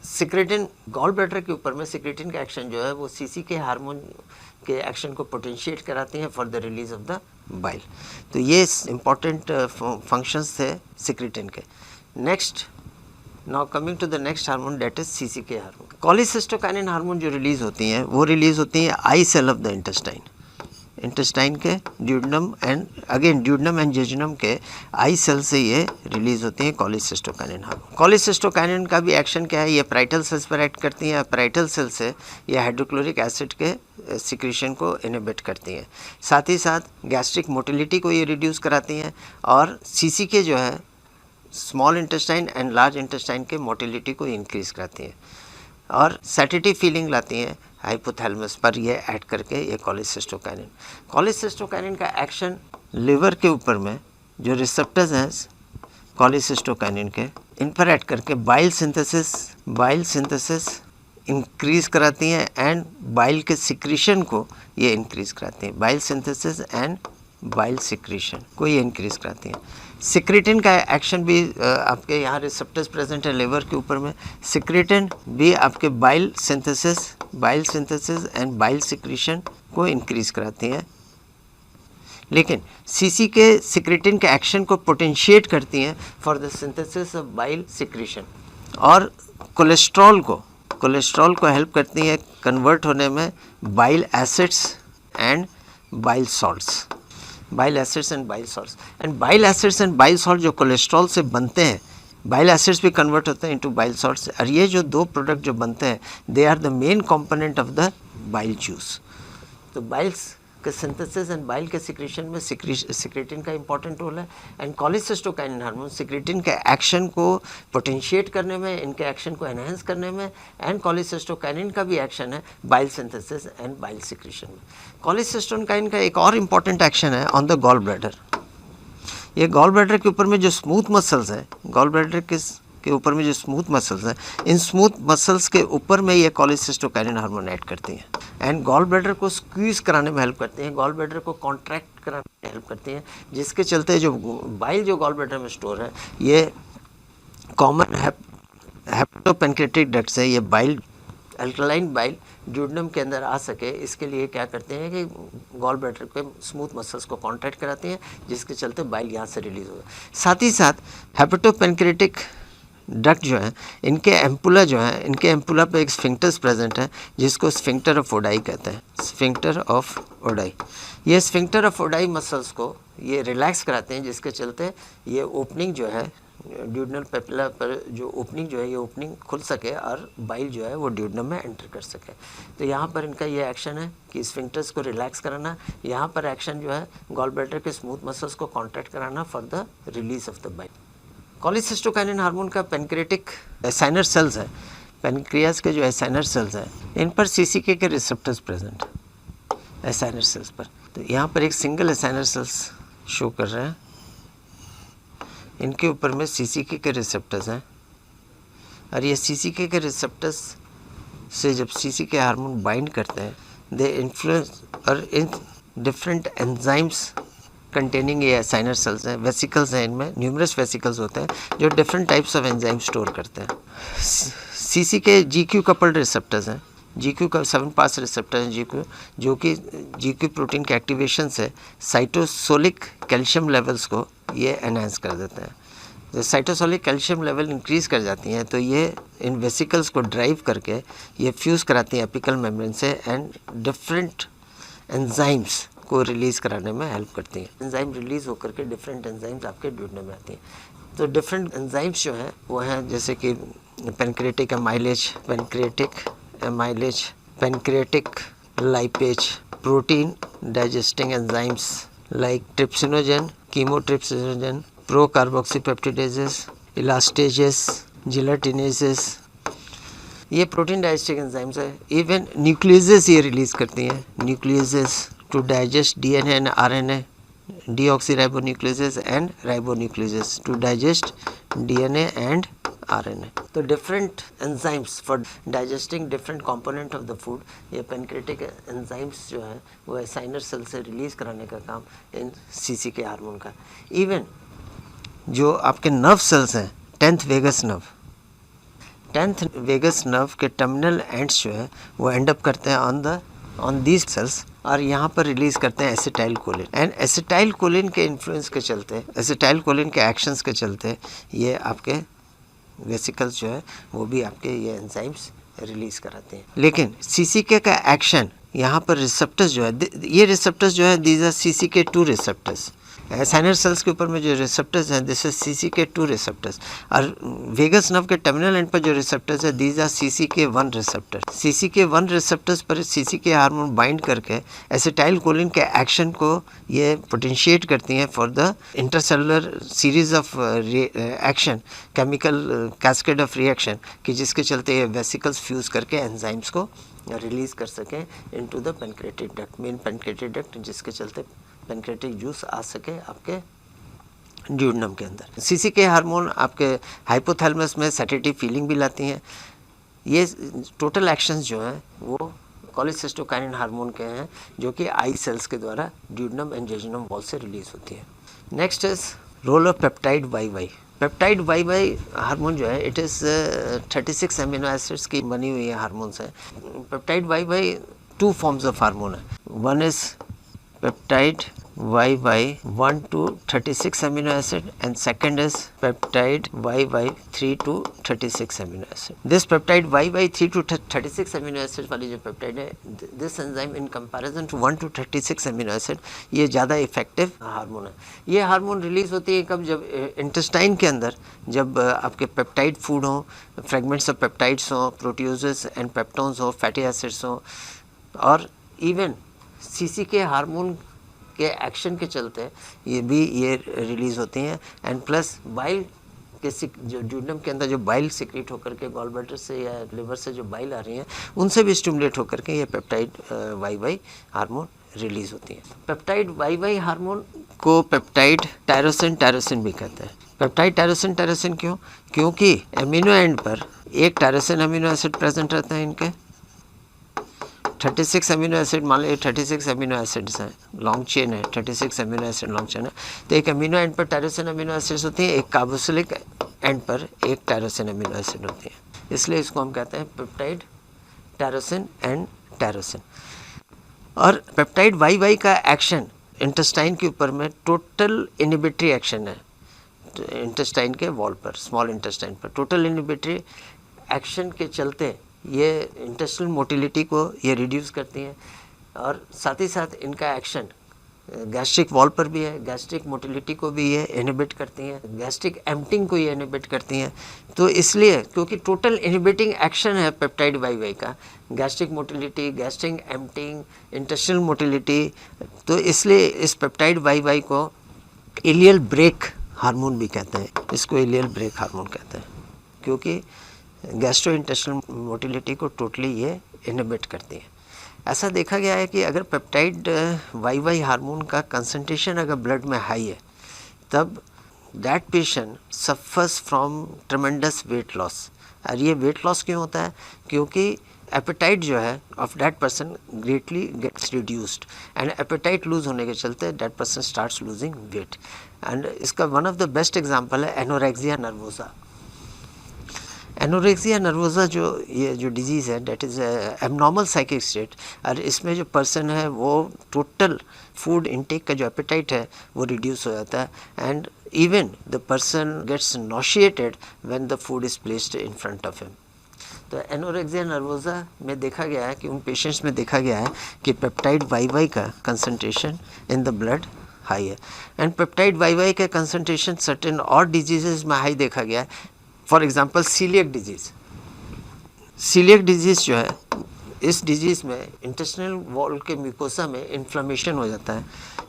Secretin gall bladder के ऊपर में सिक्रेटिन का एक्शन जो है वो सीसी के हार्मोन के एक्शन को पोटेंशिएट कराती हैं for the release of the bile. तो ये इम्पॉर्टेंट फंक्शंस थे सिक्रेटिन के। Next, now coming to the next hormone, that is CCK hormone. Cholecystokinin hormone जो रिलीज होती हैं वो रिलीज होती हैं I cell of the intestine के duodenum and again duodenum and jejunum के आई सेल से ये रिलीज होती हैं कॉलीसिस्टोकाइनिन हार्मोन। कॉलीसिस्टोकाइनिन का भी एक्शन क्या है? ये पैराइटल सेल्स पर एक्ट करती हैं। पैराइटल सेल से ये हाइड्रोक्लोरिक एसिड के सिक्रीशन को इनहिबिट करती हैं। साथ ही साथ गैस्ट्रिक मोटिलिटी को ये रिड्यूस कराती हैं और सीसीके जो है small intestine and large intestine के मोटिलिटी को इंक्रीज कराती हैं और सैटिटी फीलिंग लाती हैं हाइपोथैलेमस पर ये ऐड करके ये कॉलीसिस्टोकाइनिन का एक्शन लिवर के ऊपर में जो रिसेप्टर्स हैं कॉलीसिस्टोकाइनिन के, इन पर ऐड करके बाइल सिंथेसिस इंक्रीज कराती हैं एंड बाइल के सिक्रीशन को ये इंक्रीज कराती हैं। Bile synthesis and bile secretion को ये इंक्रीज कराती हैं। सिक्रेटिन का एक्शन भी आपके यहाँ रिसेप्टर्स प्रेजेंट है लिवर के ऊपर में। सिक्रेटिन भी आपके bile synthesis and bile secretion को इंक्रीज कराती हैं, लेकिन सीसी के सिक्रेटिन के एक्शन को पोटेंशिएट करती हैं for the synthesis of bile secretion और कोलेस्ट्रॉल को हेल्प करती हैं कन्वर्ट होने में bile acids and bile salts. Bile acids and bile salt जो कोलेस्ट्रॉल से बनते हैं, बाइल एसिड्स भी कन्वर्ट होते हैं इनटू बाइल सॉल्ट्स और ये जो दो प्रोडक्ट जो बनते हैं they are the main component of the bile juice. तो बाइल्स के सिंथेसिस एंड बाइल के सिक्रीशन में सिक्रेटिन का इंपॉर्टेंट रोल है एंड कॉलीसिस्टोकाइनिन हार्मोन सिक्रेटिन के एक्शन को पोटेंशिएट करने में, इनके एक्शन को एनहांस करने में एंड कॉलीसिस्टोकाइनिन का भी एक्शन है bile synthesis and bile secretion में। कॉलीसिस्टोकाइनिन का एक और इम्पॉर्टेंट एक्शन है ऑन द गॉल ब्लैडर। ये गॉल ब्लैडर के ऊपर में जो स्मूथ मसल्स हैं, गॉल ब्लैडर के ऊपर में जो स्मूथ मसल्स हैं, इन स्मूथ मसल्स के ऊपर में ये कॉलीसिस्टोकाइनिन हार्मोन ऐड करती हैं एंड गॉल ब्लैडर को स्क्वीज कराने में हेल्प करती हैं, गॉल ब्लैडर को कॉन्ट्रैक्ट कराने में हेल्प करती हैं, जिसके चलते जो बाइल जो गॉल ब्लैडर में स्टोर है ये कॉमन हेपेटोपेनक्रेटिक डक्ट से ये बाइल अल्कलाइन बाइल ड्यूडेनम के अंदर आ सके, इसके लिए क्या करते हैं कि गॉल ब्लैडर के स्मूथ मसल्स को कॉन्ट्रैक्ट कराते हैं, जिसके चलते बाइल यहाँ से रिलीज होगा। साथ ही साथ हेपेटोपेनक्रेटिक डक्ट जो है, इनके एम्पुला जो है, इनके एम्पुला पे एक स्फिंक्टर्स प्रेजेंट है जिसको स्फिंक्टर ऑफ ओडाई कहते हैं। स्फिंक्टर ऑफ ओडाई, ये स्फिंक्टर ऑफ ओडाई मसल्स को ये रिलैक्स कराते हैं, जिसके चलते ये ओपनिंग जो है ड्यूडेनल पेपिला पर जो ओपनिंग जो है ये ओपनिंग खुल सके और बाइल जो है वो ड्यूडेनम में एंटर कर सके। तो यहाँ पर इनका ये एक्शन है कि स्फिंक्टर्स को रिलैक्स कराना, यहाँ पर एक्शन जो है गॉल ब्लैडर के स्मूथ मसल्स को कॉन्ट्रैक्ट कराना for the release of the bile. Cholecystokinin hormone का पेनक्रेटिक एसाइनर सेल्स है, पेनक्रियास के जो एसाइनर सेल्स हैं इन पर सीसीके के रिसेप्टर्स प्रेजेंट है एसाइनर सेल्स पर। तो यहाँ पर एक सिंगल एसाइनर सेल्स शो कर रहे हैं, इनके ऊपर में सीसीके के रिसेप्टर्स हैं और ये सीसीके के रिसेप्टर्स से जब सीसीके हार्मोन बाइंड करते हैं दे इन्फ्लुएंस और इन डिफरेंट एंजाइम्स कंटेनिंग ये एसाइनर सेल्स हैं, वेसिकल्स हैं, इनमें न्यूमरस वेसिकल्स होते हैं जो different types of enzyme store करते हैं। सीसीके जीक्यू कपल्ड रिसेप्टर्स हैं, जीक्यू का 7 पास रिसेप्टर हैं जीक्यू, जो कि जीक्यू प्रोटीन के एक्टिवेशन से साइटोसोलिक कैल्शियम लेवल्स को ये एनहांस कर देते हैं। जब साइटोसोलिक कैल्शियम लेवल इंक्रीज़ कर जाती हैं तो ये इन वेसिकल्स को ड्राइव करके ये फ्यूज़ कराती हैं एपिकल मेम्ब्रेन से एंड डिफरेंट एंजाइम्स को रिलीज़ कराने में हेल्प करती हैं। एंजाइम रिलीज़ होकर के डिफरेंट एंजाइम्स आपके ड्यूडेनम में आती हैं। तो डिफरेंट एंजाइम्स जो हैं वो हैं जैसे कि pancreatic amylase, pancreatic amylase, pancreatic lipase, protein digesting enzymes like trypsinogen, chymotrypsinogen, procarboxypeptidases, elastases, gelatinases, ये प्रोटीन डाइजेस्टिक एंजाइम्स है. इवन न्यूक्लियसेस ये रिलीज करती हैं. Nucleases to digest DNA and RNA, deoxyribonucleases and ribonucleases to digest DNA and RNA. तो different enzymes for digesting different component of the food, ये pancreatic enzymes जो है वो acinar cell से रिलीज कराने का काम इन CCK हार्मोन का. इवन जो आपके नर्व सेल्स हैं, 10th vagus nerve, 10th vagus nerve के टर्मिनल एंड्स जो है वो एंड अप करते हैं ऑन दीज सेल्स और यहाँ पर रिलीज करते हैं acetyl choline. And acetyl choline के इन्फ्लुएंस के चलते, एसिटाइल कोलिन के एक्शंस के चलते ये आपके वेसिकल्स जो है वो भी आपके ये एंजाइम्स रिलीज कराते हैं. लेकिन सीसीके का एक्शन यहाँ पर रिसेप्टर्स जो है, ये रिसेप्टर्स जो है these are CCK2 receptors. Acinar cells के ऊपर में जो रिसेप्टर्स हैं दिस इज CCK2 रिसेप्टर्स. और वेगस नर्व के टर्मिनल एंड पर जो रिसेप्टर्स है these are CCK1 receptor. CCK1 receptors पर CCK हार्मोन बाइंड करके एसिटाइल कोलिन के एक्शन को ये पोटेंशिएट करती हैं for the intercellular series of action, chemical cascade of reaction, कि जिसके चलते ये वेसिकल्स फ्यूज करके एंजाइम्स को रिलीज कर सकें into the pancreatic duct, main pancreatic duct, जिसके चलते पेनक्रेटिक जूस आ सके आपके ड्यूडनम के अंदर. CCK हार्मोन आपके हाइपोथैलेमस में सेटेटिव फीलिंग भी लाती हैं. ये टोटल एक्शंस जो हैं वो कोलेसिस्टोकाइनिन हार्मोन के हैं जो कि आई सेल्स के द्वारा ड्यूडनम एंड जेजुनम वॉल से रिलीज होती है. Next is role of peptide YY. Peptide YY hormone जो है इट इज़ 36 अमीनो एसिड्स की बनी हुई हार्मोन्स है. Peptide YY 2 forms of hormone है. One is peptide YY 1 to 36 amino acid and second is peptide YY 3 to 36 amino acid. This peptide YY 3 to 36 amino acid वाली जो peptide है, this enzyme in comparison to 1 to 36 amino acid ये ज़्यादा effective hormone है. ये hormone release होती है कब, जब इंटेस्टाइन के अंदर जब आपके पेप्टाइड फूड हो, फ्रेगमेंट्स ऑफ पेप्टाइड्स हो, प्रोट्यूजेस एंड पेप्टोन्स हो, फैटी एसिड्स हो, और इवन CCK हार्मोन के एक्शन के चलते ये भी ये रिलीज़ होती हैं. एंड प्लस बाइल के जो ड्यूडनम के अंदर जो बाइल सिक्रीट होकर के गॉल ब्लैडर से या लिवर से जो बाइल आ रही हैं उनसे भी स्टिमुलेट होकर के ये पेप्टाइड YY हार्मोन रिलीज़ होती हैं. पेप्टाइड YY हार्मोन को पेप्टाइड टायरोसिन भी कहते हैं. पेप्टाइड टायरोसिन क्यों? क्योंकि एमिनो एंड पर एक टायरोसिन अमीनो एसिड प्रेजेंट रहता है. इनके 36 अमीनो एसिड, मान लीजिए 36 अमीनो एसिड्स हैं, लॉन्ग चेन है, 36 अमीनो एसिड लॉन्ग चेन है. तो एक अमीनो एंड पर टायरोसिन अमीनो एसिड्स होती हैं, एक कार्बोक्सिलिक एंड पर एक टायरोसिन अमीनो एसिड होती है. इसलिए इसको हम कहते हैं पेप्टाइड टायरोसिन एंड टायरोसिन. और पेप्टाइड YY का एक्शन इंटेस्टाइन के ऊपर में टोटल इनिबिटरी एक्शन है. इंटेस्टाइन के वॉल पर, स्मॉल इंटेस्टाइन पर टोटल इनिबिटरी एक्शन के चलते ये इंटेस्टिनल मोटिलिटी को ये रिड्यूस करती हैं. और साथ ही साथ इनका एक्शन गैस्ट्रिक वॉल पर भी है. गैस्ट्रिक मोटिलिटी को भी ये इनहिबिट करती हैं, गैस्ट्रिक एम्प्टिंग को ये इनहिबिट करती हैं. तो इसलिए क्योंकि टोटल इनहिबिटिंग एक्शन है पेप्टाइड YY का, gastric motility, gastric emptying, intestinal motility, तो इसलिए इस पेप्टाइड YY को इलियल ब्रेक हार्मोन भी कहते हैं. इसको इलियल ब्रेक हार्मोन कहते हैं क्योंकि गैस्ट्रोइंटेस्टिनल मोटिलिटी को टोटली ये इनहिबिट करती है. ऐसा देखा गया है कि अगर पेप्टाइड YY हार्मोन का कंसंट्रेशन अगर ब्लड में हाई है तब that patient suffers from tremendous weight loss. और ये वेट लॉस क्यों होता है? क्योंकि एपेटाइट जो है of that person greatly gets reduced and appetite lose होने के चलते that person starts losing weight. And इसका one of the best example है एनोरेक्सिया नर्वोसा. एनोरेक्सिया नर्वोसा ये जो डिजीज़ है that is abnormal psychic state. और इसमें जो पर्सन है वो टोटल फूड इनटेक का जो एपेटाइट है वो रिड्यूस हो जाता है. And even the person gets nauseated when the food is placed in front of him. तो एनोरेक्सिया नर्वोसा में देखा गया है कि उन पेशेंट्स में देखा गया है कि पेप्टाइड YY का concentration in the blood high है. एंड पेप्टाइड YY का कंसंट्रेशन सर्टेन और डिजीज़ में हाई देखा गया है. फॉर एग्जांपल सीलियक डिजीज़ जो है इस डिजीज़ में इंटेस्टिनल वॉल के म्यूकोसा में इन्फ्लेमेशन हो जाता है।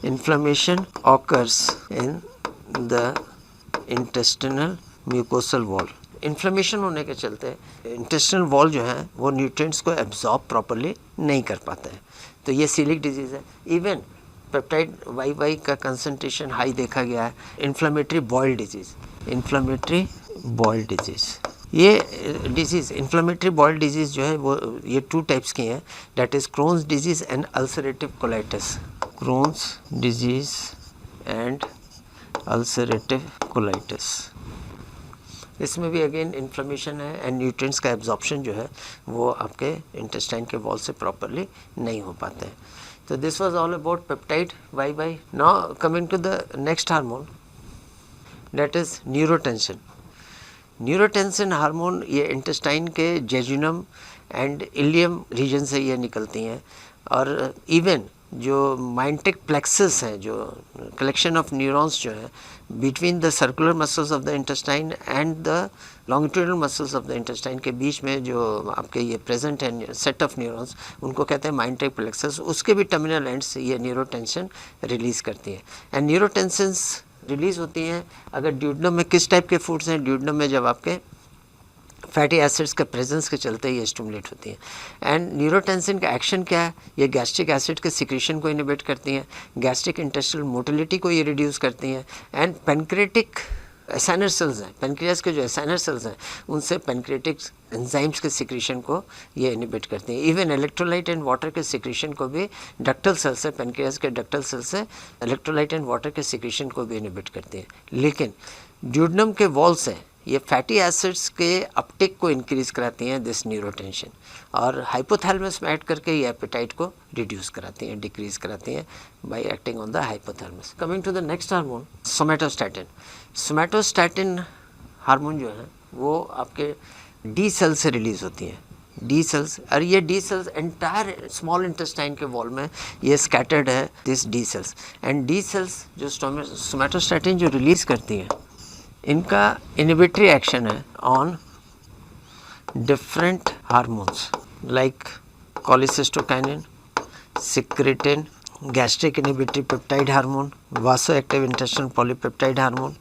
Inflammation occurs in the intestinal mucosal wall. Inflammation होने के चलते इंटेस्टिनल वॉल जो है वो न्यूट्रिएंट्स को एब्जॉर्ब प्रॉपर्ली नहीं कर पाता है, तो ये सीलिक डिजीज़ है। इवन पेप्टाइड वाई का कंसंट्रेशन हाई देखा गया है। Inflammatory bowel disease, inflammatory bowel disease, ये डिजीज़ इन्फ्लेमेटरी बॉयल डिजीज़ जो है वो ये 2 टाइप्स की हैं, that is Crohn's disease and ulcerative colitis. Crohn's disease and ulcerative colitis, इसमें भी अगेन इन्फ्लेमेशन है एंड न्यूट्रिएंट्स का एब्जॉर्प्शन जो है वो आपके इंटेस्टाइन के वॉल से प्रॉपरली नहीं हो पाते हैं। तो this was all about peptide Y. Now coming to the next hormone, that is neurotensin. Neurotensin hormone ये इंटेस्टाइन के जेजुनम एंड इलियम रीजन से ये निकलती हैं, और इवन जो माइंटिक प्लेक्सस हैं, जो कलेक्शन ऑफ न्यूरॉन्स जो है between the circular muscles of the intestine and the longitudinal muscles of the intestine के बीच में जो आपके ये प्रेजेंट है सेट ऑफ न्यूरॉन्स, उनको कहते हैं माइंटिक प्लेक्सस। उसके भी टर्मिनल एंड से ये न्यूरोटेंशन रिलीज़ करती है। एंड न्यूरोटेंसिन्स रिलीज़ होती हैं अगर ड्यूडनम में किस टाइप के फूड्स हैं, ड्यूडनम में जब आपके फैटी एसिड्स के प्रेजेंस के चलते ये स्टिमुलेट होती है। एंड न्यूरोटेंसिन का एक्शन क्या है, ये गैस्ट्रिक एसिड के सिक्रीशन को इनिबिट करती हैं, गैस्ट्रिक इंटेस्टाइनल मोटिलिटी को ये रिड्यूस करती हैं, एंड पेनक्रेटिक एसाइनर सेल्स हैं, पेनक्रियास के जो एसाइनर सेल्स हैं उनसे पेनक्रेटिक एंजाइम्स के सिक्रीशन को ये इनिबिट करती हैं। इवन इलेक्ट्रोलाइट एंड वाटर के सिक्रीशन को भी डक्टल सेल से, पेनक्रियास के डक्टल सेल से इलेक्ट्रोलाइट एंड वाटर के सिक्रीशन को भी इनिबिट करती हैं। लेकिन ड्यूडनम के वॉल से ये फैटी एसिड्स के अपटेक को इंक्रीज़ कराती हैं दिस न्यूरोटेंशन, और हाइपोथैलेमस में ऐड करके ये एपेटाइट को रिड्यूस कराती हैं, डिक्रीज़ कराती हैं by acting on the hypothalamus. Coming to the next hormone, somatostatin. Somatostatin hormone जो है वो आपके डी सेल से रिलीज़ होती हैं, डी सेल्स, और ये D cells entire small intestine के वॉल में ये स्कैटर्ड है this D cells. And D cells जो सोमैटोस्टैटिन जो रिलीज़ करती हैं, इनका इनिबिटरी एक्शन है on different hormones like cholecystokinin, secretin, gastric inhibitory peptide hormone, vasoactive intestinal polypeptide hormone.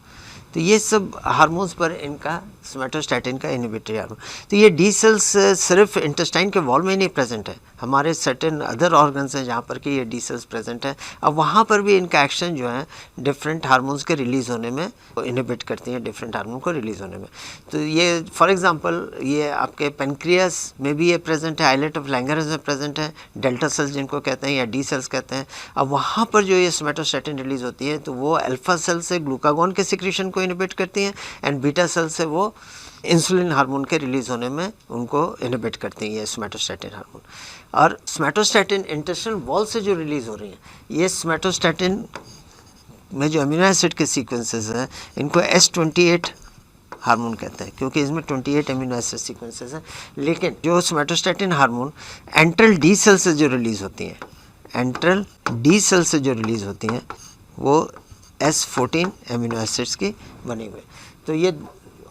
तो ये सब हार्मोन्स पर इनका सोमैटोस्टैटिन का इनिबिटरी हार्मोन। तो ये डी सेल्स सिर्फ इंटेस्टाइन के वॉल में ही नहीं प्रेजेंट है, हमारे सर्टेन अदर ऑर्गन्स हैं जहाँ पर कि ये डी सेल्स प्रेजेंट है। अब वहाँ पर भी इनका एक्शन जो है डिफरेंट हार्मोन्स के रिलीज़ होने में इनिबिट करती हैं, डिफरेंट हार्मोन को रिलीज़ होने में। तो ये फॉर एग्जांपल ये आपके पेनक्रियास में भी ये प्रेजेंट है, आइलेट ऑफ लैंगरहंस में प्रेजेंट है, डेल्टा सेल्स जिनको कहते हैं या डी सेल्स कहते हैं। अब वहाँ पर जो ये सोमैटोस्टैटिन रिलीज़ होती है तो वो अल्फा सेल से ग्लूकागॉन के सिक्रीशन को इनिबिट करती हैं, एंड बीटा सेल से वो इंसुलिन हार्मोन के रिलीज़ होने में उनको इनिबिट करती हैं ये सोमैटोस्टैटिन हार्मोन। और सोमैटोस्टैटिन इंटेस्टिनल वॉल से जो रिलीज़ हो रही हैं, ये सोमैटोस्टैटिन में जो अमीनो एसिड के सीक्वेंसेस हैं इनको S28 हार्मोन कहते हैं, क्योंकि इसमें 28 अमीनो एसिड सीक्वेंसेस हैं। लेकिन जो somatostatin hormone antral D cell से जो रिलीज़ होती हैं, एंट्रल डी सेल से जो रिलीज़ होती हैं वो S14 अमीनो एसिड्स की बनी हुई। तो ये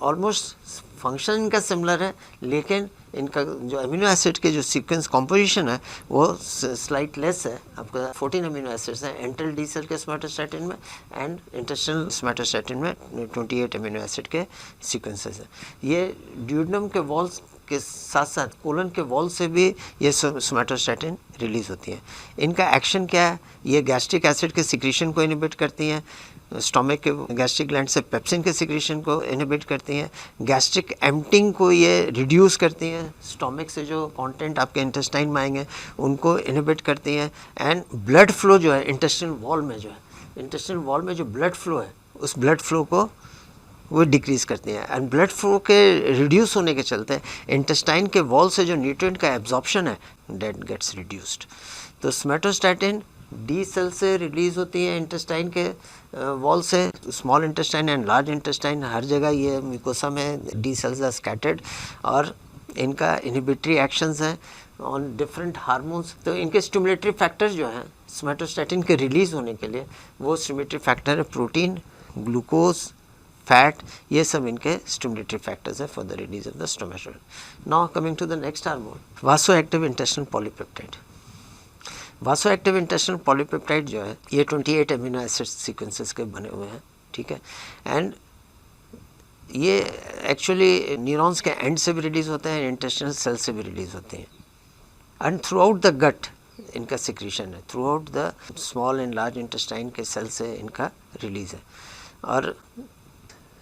ऑलमोस्ट फंक्शन इनका सिमिलर है, लेकिन इनका जो अमीनो एसिड के जो सीक्वेंस कॉम्पोजिशन है वो स्लाइट लेस है। आपका 14 अमीनो एसिड्स हैं एंट्रल डी सेल के सोमैटोस्टैटिन में, एंड इंटेस्टिनल सोमैटोस्टैटिन में 28 अमीनो एसिड के सीक्वेंसेस हैं। ये ड्यूडनम के वॉल्स के साथ साथ कोलन के वॉल से भी ये सोमैटोस्टैटिन रिलीज़ होती है। इनका एक्शन क्या है, ये गैस्ट्रिक एसिड के सिक्रीशन को इनिबिट करती हैं, स्टोमक के गैस्ट्रिक ग्लैंड से पेप्सिन के सिक्रीशन को इनिबिट करती हैं, गैस्ट्रिक एम्प्टिंग को ये रिड्यूस करती हैं, स्टोमक से जो कंटेंट आपके इंटेस्टाइन में आएंगे उनको इनिबिट करती हैं, एंड ब्लड फ्लो जो है इंटेस्टिनल वॉल में जो है, इंटेस्टिनल वॉल में जो ब्लड फ्लो है उस ब्लड फ्लो को वो डिक्रीज़ करती हैं। एंड ब्लड फ्लो के रिड्यूस होने के चलते इंटेस्टाइन के वॉल से जो न्यूट्रिएंट का एब्जॉर्प्शन है डेट गेट्स रिड्यूस्ड। तो सोमैटोस्टैटिन डी सेल से रिलीज़ होती है इंटेस्टाइन के वॉल से, small intestine and large intestine हर जगह ये म्यूकोसा में डी सेल्स आर स्कैटर्ड, और इनका इनिबिटरी एक्शंस हैं ऑन डिफरेंट हार्मोन्स। तो इनके स्टिमुलेटरी फैक्टर्स जो हैं सोमैटोस्टैटिन के रिलीज़ होने के लिए, वो स्टिमुलेटरी फैक्टर है प्रोटीन, ग्लूकोज, फैट, ये सब इनके स्टिमुलेटरी फैक्टर्स है for the release of the somatostatin. Now coming to the next hormone, vasoactive intestinal polypeptide. Vasoactive intestinal polypeptide जो है ये 28 अमीनो एसिड सीक्वेंसेस के बने हुए हैं, ठीक है। एंड ये एक्चुअली न्यूरॉन्स के एंड से भी रिलीज़ होते हैं, इंटेस्टिनल सेल से भी रिलीज़ होते हैं। And throughout the gut इनका सिक्रीशन है, throughout the small and large intestine के सेल से इनका रिलीज़ है। और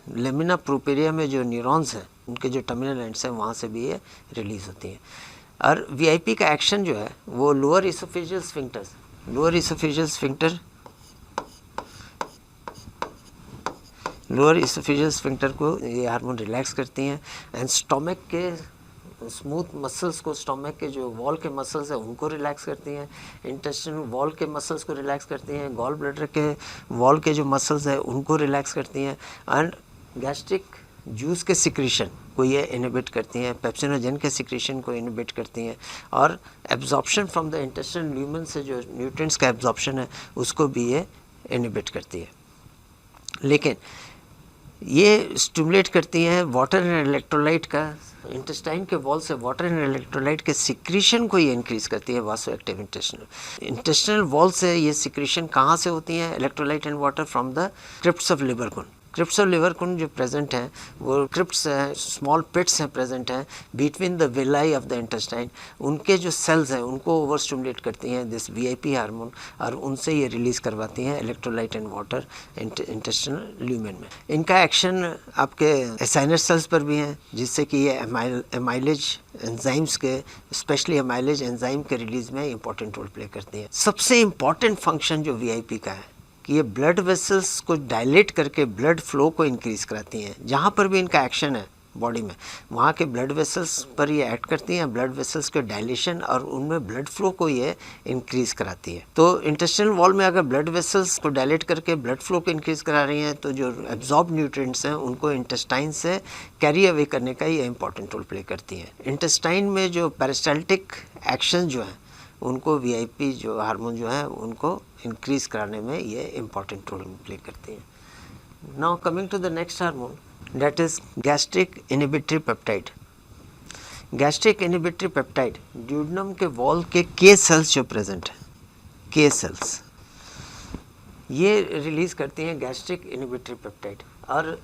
लेमिना प्रोपेरिया में जो न्यूरॉन्स हैं उनके जो टर्मिनल एंड्स हैं वहाँ से भी ये रिलीज़ होती हैं। और वीआईपी का एक्शन जो है वो lower oesophageal sphincters, lower oesophageal sphincter, lower oesophageal sphincter को ये हार्मोन रिलैक्स करती हैं। एंड स्टोमक के स्मूथ मसल्स को, स्टोमक के जो वॉल के मसल्स हैं उनको रिलैक्स करती हैं, इंटेस्टिनल वॉल के मसल्स को रिलैक्स करती हैं, गॉल ब्लैडर के वॉल के जो मसल्स हैं उनको रिलैक्स करती हैं। एंड गैस्ट्रिक जूस के सिक्रीशन को ये इनहिबिट करती हैं, पेप्सिनोजन के सिक्रीशन को इनहिबिट करती हैं। और absorption from the intestinal lumen से जो न्यूट्रिएंट्स का एब्जॉर्प्शन है उसको भी ये इनहिबिट करती है। लेकिन ये स्टिमुलेट करती हैं वाटर एंड इलेक्ट्रोलाइट का, इंटेस्टाइन के वॉल से वाटर एंड इलेक्ट्रोलाइट के सिक्रीशन को ये इंक्रीज़ करती है वासो एक्टिव इंटेस्टिनल वॉल से। ये सिक्रीशन कहाँ से होती है, electrolyte and water from the crypts of लिवर कुंड। क्रिप्ट्स ऑफ लिवर कुंड जो प्रेजेंट हैं वो क्रिप्ट्स हैं, स्मॉल पिट्स हैं प्रेजेंट हैं between the villi of the intestine. उनके जो सेल्स हैं उनको ओवर स्टिमुलेट करती हैं दिस वीआईपी हार्मोन, और उनसे ये रिलीज़ करवाती हैं electrolyte and water intestinal lumen में। इनका एक्शन आपके साइनस सेल्स पर भी है, जिससे कि ये एमाइलेज एंजाइम्स के, स्पेशली एमाइलेज एंजाइम के रिलीज़ में इंपॉर्टेंट रोल प्ले करती हैं। सबसे इम्पॉर्टेंट फंक्शन जो वीआईपी का है कि ये ब्लड वेसल्स को डायलेट करके ब्लड फ्लो को इंक्रीज़ कराती हैं। जहाँ पर भी इनका एक्शन है बॉडी में, वहाँ के ब्लड वेसल्स पर ये एक्ट करती हैं, ब्लड वेसल्स के डायलेशन और उनमें ब्लड फ्लो को ये इंक्रीज़ कराती है। तो इंटेस्टिनल वॉल में अगर ब्लड वेसल्स को डायलेट करके ब्लड फ्लो को इंक्रीज़ करा रही हैं तो जो एब्जॉर्ब न्यूट्रिएंट्स हैं उनको इंटेस्टाइन से कैरी अवे करने का ये इंपॉर्टेंट रोल प्ले करती हैं। इंटेस्टाइन में जो पेरिस्टाल्टिक एक्शन जो हैं उनको वीआईपी जो हार्मोन जो है उनको इंक्रीज़ कराने में ये इम्पॉर्टेंट रोल प्ले करती हैं। Now coming to the next hormone, that is gastric inhibitory peptide। Gastric inhibitory peptide duodenum के वॉल के के सेल्स जो प्रेजेंट है, के सेल्स, ये रिलीज़ करती हैं गैस्ट्रिक इनहिबिटरी पेप्टाइड। और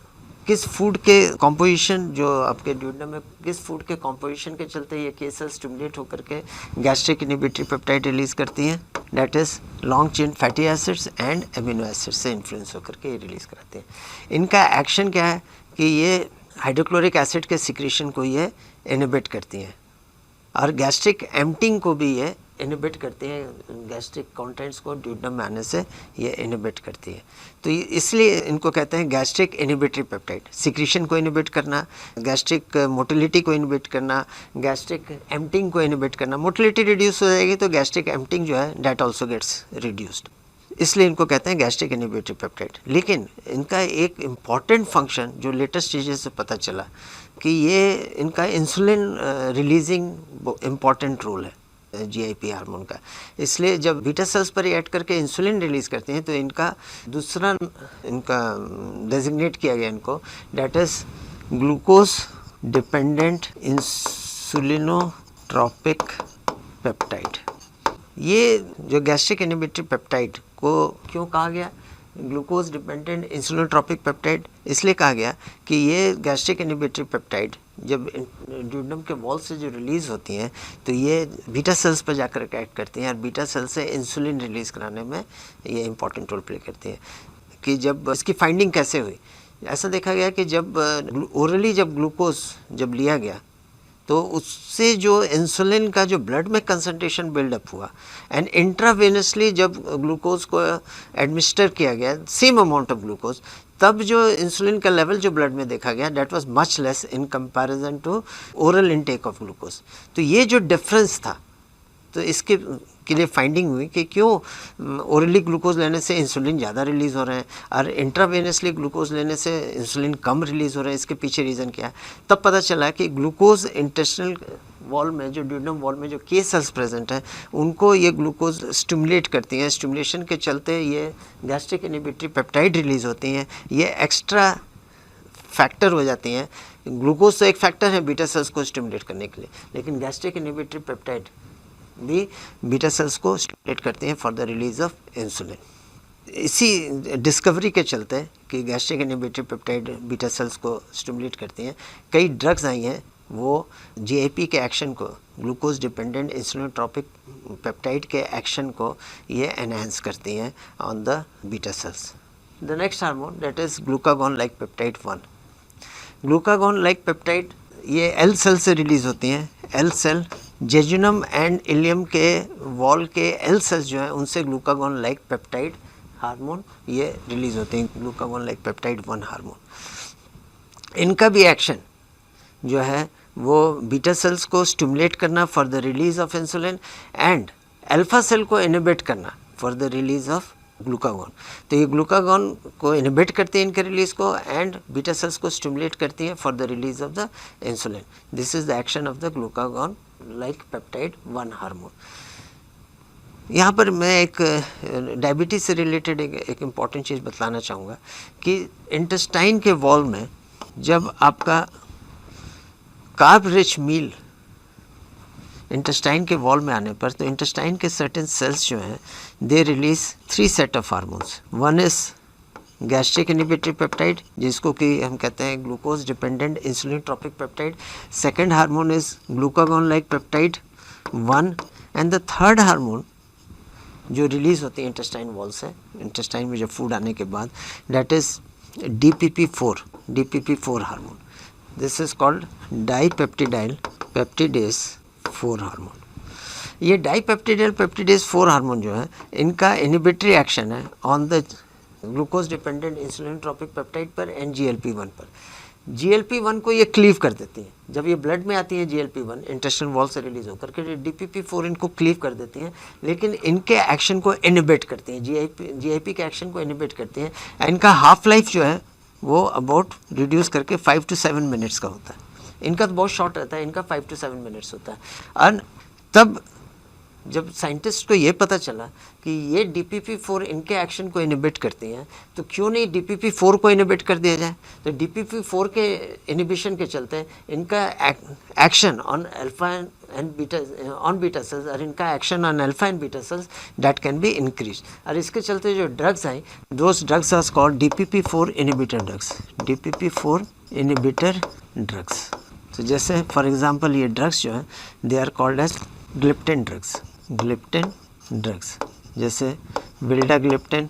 किस फूड के कॉम्पोजिशन, जो आपके ड्यूडेनम में किस फूड के कॉम्पोजिशन के चलते ये के सेल्स स्टिमुलेट होकर के गैस्ट्रिक इनहिबिटरी पेप्टाइड रिलीज़ करती हैं, that is long chain fatty acids and amino acids से इन्फ्लुएंस होकर के ये रिलीज़ कराते हैं। इनका एक्शन क्या है कि ये हाइड्रोक्लोरिक एसिड के सिक्रीशन को ये इनहिबिट करती हैं और गैस्ट्रिक एम्प्टिंग को भी ये इनहिबिट करती हैं, गैस्ट्रिक कंटेंट्स को ड्यूडेनम में आने से ये इनहिबिट करती है। तो इसलिए इनको कहते हैं गैस्ट्रिक इनहिबिटरी पेप्टाइड। सिक्रीशन को इनहिबिट करना, गैस्ट्रिक मोटिलिटी को इनहिबिट करना, गैस्ट्रिक एम्प्टिंग को इनहिबिट करना। मोटिलिटी रिड्यूस हो जाएगी तो गैस्ट्रिक एम्प्टिंग जो है डेट ऑल्सो गेट्स रिड्यूस्ड, इसलिए इनको कहते हैं गैस्ट्रिक इनहिबिटरी पेप्टाइड। लेकिन इनका एक इम्पॉर्टेंट फंक्शन जो लेटेस्ट चीज़ें से पता चला कि ये इनका इंसुलिन रिलीजिंग इम्पॉर्टेंट रोल है जीआईपी हार्मोन का। इसलिए जब बीटा सेल्स पर एक्ट करके इंसुलिन रिलीज़ करते हैं तो इनका दूसरा इनका डेजिग्नेट किया गया इनको, that is glucose dependent इंसुलिनोट्रॉपिक peptide. ये जो गैस्ट्रिक इनहिबिटरी पेप्टाइड को क्यों कहा गया ग्लूकोज डिपेंडेंट इंसुलिनोट्रॉपिक पेप्टाइड, इसलिए कहा गया कि ये गैस्ट्रिक इनहिबिटरी पेप्टाइड जब ड्यूडेनम के वॉल से जो रिलीज़ होती हैं तो ये बीटा सेल्स पर जाकर एक्ट करती हैं और बीटा सेल से इंसुलिन रिलीज़ कराने में ये इंपॉर्टेंट रोल प्ले करती हैं। कि जब इसकी फाइंडिंग कैसे हुई, ऐसा देखा गया कि जब ओरली जब ग्लूकोज जब लिया गया तो उससे जो इंसुलिन का जो ब्लड में कंसंट्रेशन बिल्डअप हुआ एंड इंट्रावेनसली जब ग्लूकोज को एडमिनिस्टर किया गया सेम अमाउंट ऑफ ग्लूकोज, तब जो इंसुलिन का लेवल जो ब्लड में देखा गया that was much less in comparison to oral intake of glucose. तो ये जो डिफरेंस था तो इसके के लिए फाइंडिंग हुई कि क्यों ओरली ग्लूकोज लेने से इंसुलिन ज़्यादा रिलीज़ हो रहे हैं और इंट्रावेनसली ग्लूकोज लेने से इंसुलिन कम रिलीज़ हो रहे हैं, इसके पीछे रीज़न क्या है। तब पता चला कि ग्लूकोज इंटेस्टिनल वॉल में जो ड्यूडेनम वॉल में जो के सेल्स प्रेजेंट हैं उनको ये ग्लूकोज स्टिमुलेट करती हैं, स्टिमुलेशन के चलते ये गैस्ट्रिक इनहिबिटरी पेप्टाइड रिलीज़ होती हैं। ये एक्स्ट्रा फैक्टर हो जाती हैं। ग्लूकोज तो एक फैक्टर है बीटा सेल्स को स्टिमुलेट करने के लिए, लेकिन गैस्ट्रिक इनहिबिटरी पेप्टाइड भी बीटा सेल्स को स्टिमुलेट करते हैं for the release of insulin. इसी डिस्कवरी के चलते कि gastric inhibitory peptide beta cells को स्टिमुलेट करती हैं, कई ड्रग्स आई हैं वो जीआईपी के एक्शन को, ग्लूकोज डिपेंडेंट इंसुलिनोट्रोपिक पेप्टाइड के एक्शन को ये एनहांस करती हैं on the beta cells. The next hormone that is glucagon like peptide 1। Glucagon like peptide ये एल सेल से रिलीज़ होती हैं। L cell jejunum and ileum के वॉल के एल सेल्स जो हैं उनसे ग्लूकागॉन लाइक पेप्टाइड हार्मोन ये रिलीज़ होते हैं, ग्लूकागॉन लाइक पेप्टाइड 1 हार्मोन। इनका भी एक्शन जो है वो बीटा सेल्स को स्टिमुलेट करना for the release of insulin and alpha cell को इनहिबिट करना for the release of glucagon. तो ये ग्लूकागॉन को इनहिबिट करती है इनके रिलीज को एंड बीटा सेल्स को स्टिमुलेट करती है for the release of the insulin. This is the action of the glucagon like peptide 1 hormone. यहाँ पर मैं एक डायबिटीज़ से रिलेटेड एक इम्पॉर्टेंट चीज़ बतलाना चाहूँगा कि इंटेस्टाइन के वॉल में जब आपका कार्ब रिच मील इंटेस्टाइन के वॉल में आने पर, तो इंटेस्टाइन के सर्टेन सेल्स जो हैं they release 3 set of hormones. One is gastric inhibitory peptide जिसको कि हम कहते हैं glucose dependent insulinotropic peptide. Second hormone is glucagon like peptide 1 and the third hormone जो रिलीज़ होती है इंटेस्टाइन वॉल से, इंटेस्टाइन में जब फूड आने के बाद, that is DPP4 hormone. This is called dipeptidyl peptidase 4 hormone. ये डाईपेप्टिडाइल पेप्टिडेज 4 हार्मोन जो है इनका इनहिबिटरी एक्शन है on the glucose dependent insulinotropic peptide पर एंड GLP-1 पर। GLP-1 को ये क्लीव कर देती हैं। जब ये ब्लड में आती है GLP-1 इंटेस्टाइन वॉल से रिलीज होकर के DPP4 इनको क्लीव कर देती हैं, लेकिन इनके एक्शन को इनहिबिट करती हैं, GIP के एक्शन को इनहिबिट करती हैं। इनका हाफ लाइफ जो है वो अबाउट रिड्यूस करके 5 to 7 मिनट्स का होता है। इनका तो बहुत शॉर्ट रहता है, इनका 5 to 7 मिनट्स होता है। और तब जब साइंटिस्ट को ये पता चला कि ये DPP4 इनके एक्शन को इनहिबिट करती हैं, तो क्यों नहीं DPP4 को इनहिबिट कर दिया जाए। तो DPP4 के इनहिबिशन के चलते इनका action on alpha and beta on beta cells और इनका action on alpha and beta cells that can be increase. और इसके चलते जो ड्रग्स आई, those drugs are called DPP4 inhibitor drugs, DPP4 inhibitor drugs. तो जैसे फॉर एग्जांपल ये ड्रग्स जो हैं they are called as gliptin drugs, gliptin drugs, जैसे विल्डाग्लिप्टिन,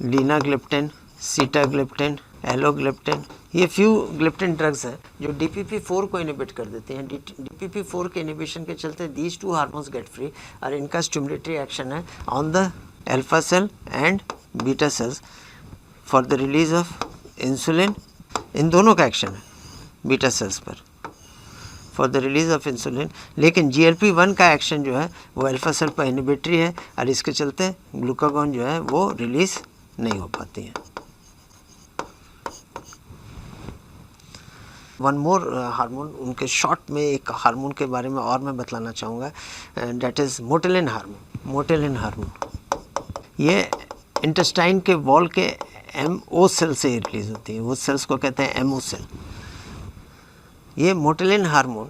लीनाग्लिप्टिन, सीटाग्लिप्टिन, एलोग्लिप्टिन। ये फ्यू ग्लिप्टिन ड्रग्स हैं जो DPP4 को इनहिबिट कर देते हैं। DPP4 के इनहिबिशन के चलते दीज 2 हार्मोन्स गेट फ्री और इनका स्टिमुलेटरी एक्शन है on the alpha cell and beta cells for the release of insulin. इन दोनों का एक्शन है बीटा सेल्स पर for the release of insulin, लेकिन GLP-1 का एक्शन जो है वो अल्फा सेल पर इनहिबिटरी है और इसके चलते ग्लूकागॉन जो है वो रिलीज नहीं हो पाती है। वन मोर हार्मोन, उनके शॉर्ट में एक हार्मोन के बारे में और मैं बतलाना चाहूँगा, दैट इज़ मोटेलिन हार्मोन। मोटेलिन हार्मोन ये इंटेस्टाइन के वॉल के MO सेल से रिलीज होती है, वो सेल्स को कहते हैं MO सेल। ये मोटेलिन हार्मोन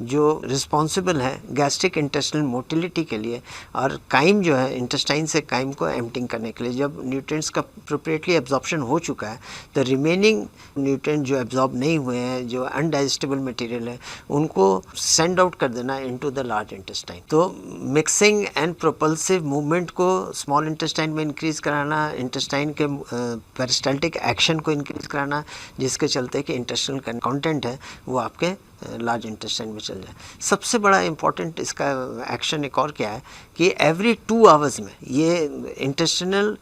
जो रिस्पॉन्सिबल है गैस्ट्रिक इंटेस्टाइनल मोटिलिटी के लिए और काइम जो है इंटेस्टाइन से काइम को एम्प्टिंग करने के लिए। जब न्यूट्रिएंट्स का अप्रोप्रिएटली एब्जॉर्प्शन हो चुका है तो रिमेनिंग न्यूट्रिएंट जो एब्जॉर्ब नहीं हुए हैं, जो अनडाइजेस्टेबल मटेरियल है, उनको सेंड आउट कर देना इनटू द लार्ज इंटेस्टाइन। तो मिक्सिंग एंड प्रोपल्सिव मूवमेंट को स्मॉल इंटेस्टाइन में इंक्रीज़ कराना, इंटेस्टाइन के पेरिस्टाल्टिक एक्शन को इंक्रीज़ कराना, जिसके चलते कि इंटेस्टाइनल कंटेंट है वो आपके लार्ज इंटेस्टाइन में चल जाए। सबसे बड़ा इम्पॉर्टेंट इसका एक्शन एक और क्या है कि एवरी 2 आवर्स में ये इंटेस्टाइनल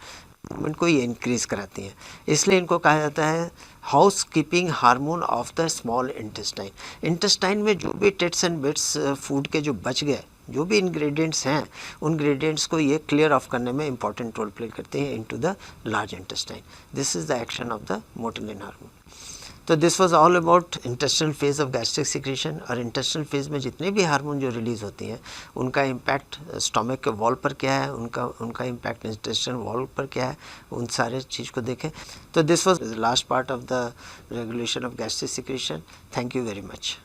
मूवमेंट को ये इंक्रीज़ कराती हैं, इसलिए इनको कहा जाता है house keeping hormone of the small intestine. Intestine में जो भी टिट्स एंड बिट्स फूड के जो बच गए, जो भी इंग्रेडिएंट्स हैं, उन इंग्रेडिएंट्स को ये क्लियर ऑफ करने में इंपॉर्टेंट रोल प्ले करते हैं into the large intestine. This is the action of the motilin hormone. तो this was all about intestinal phase of gastric secretion. और इंटेस्टिनल फेज में जितने भी हार्मोन जो रिलीज़ होती हैं उनका इम्पैक्ट स्टमक के वॉल पर क्या है, उनका इम्पैक्ट इंटेस्टिनल वॉल पर क्या है, उन सारे चीज़ को देखें। तो this was last part of the regulation of gastric secretion. Thank you very much.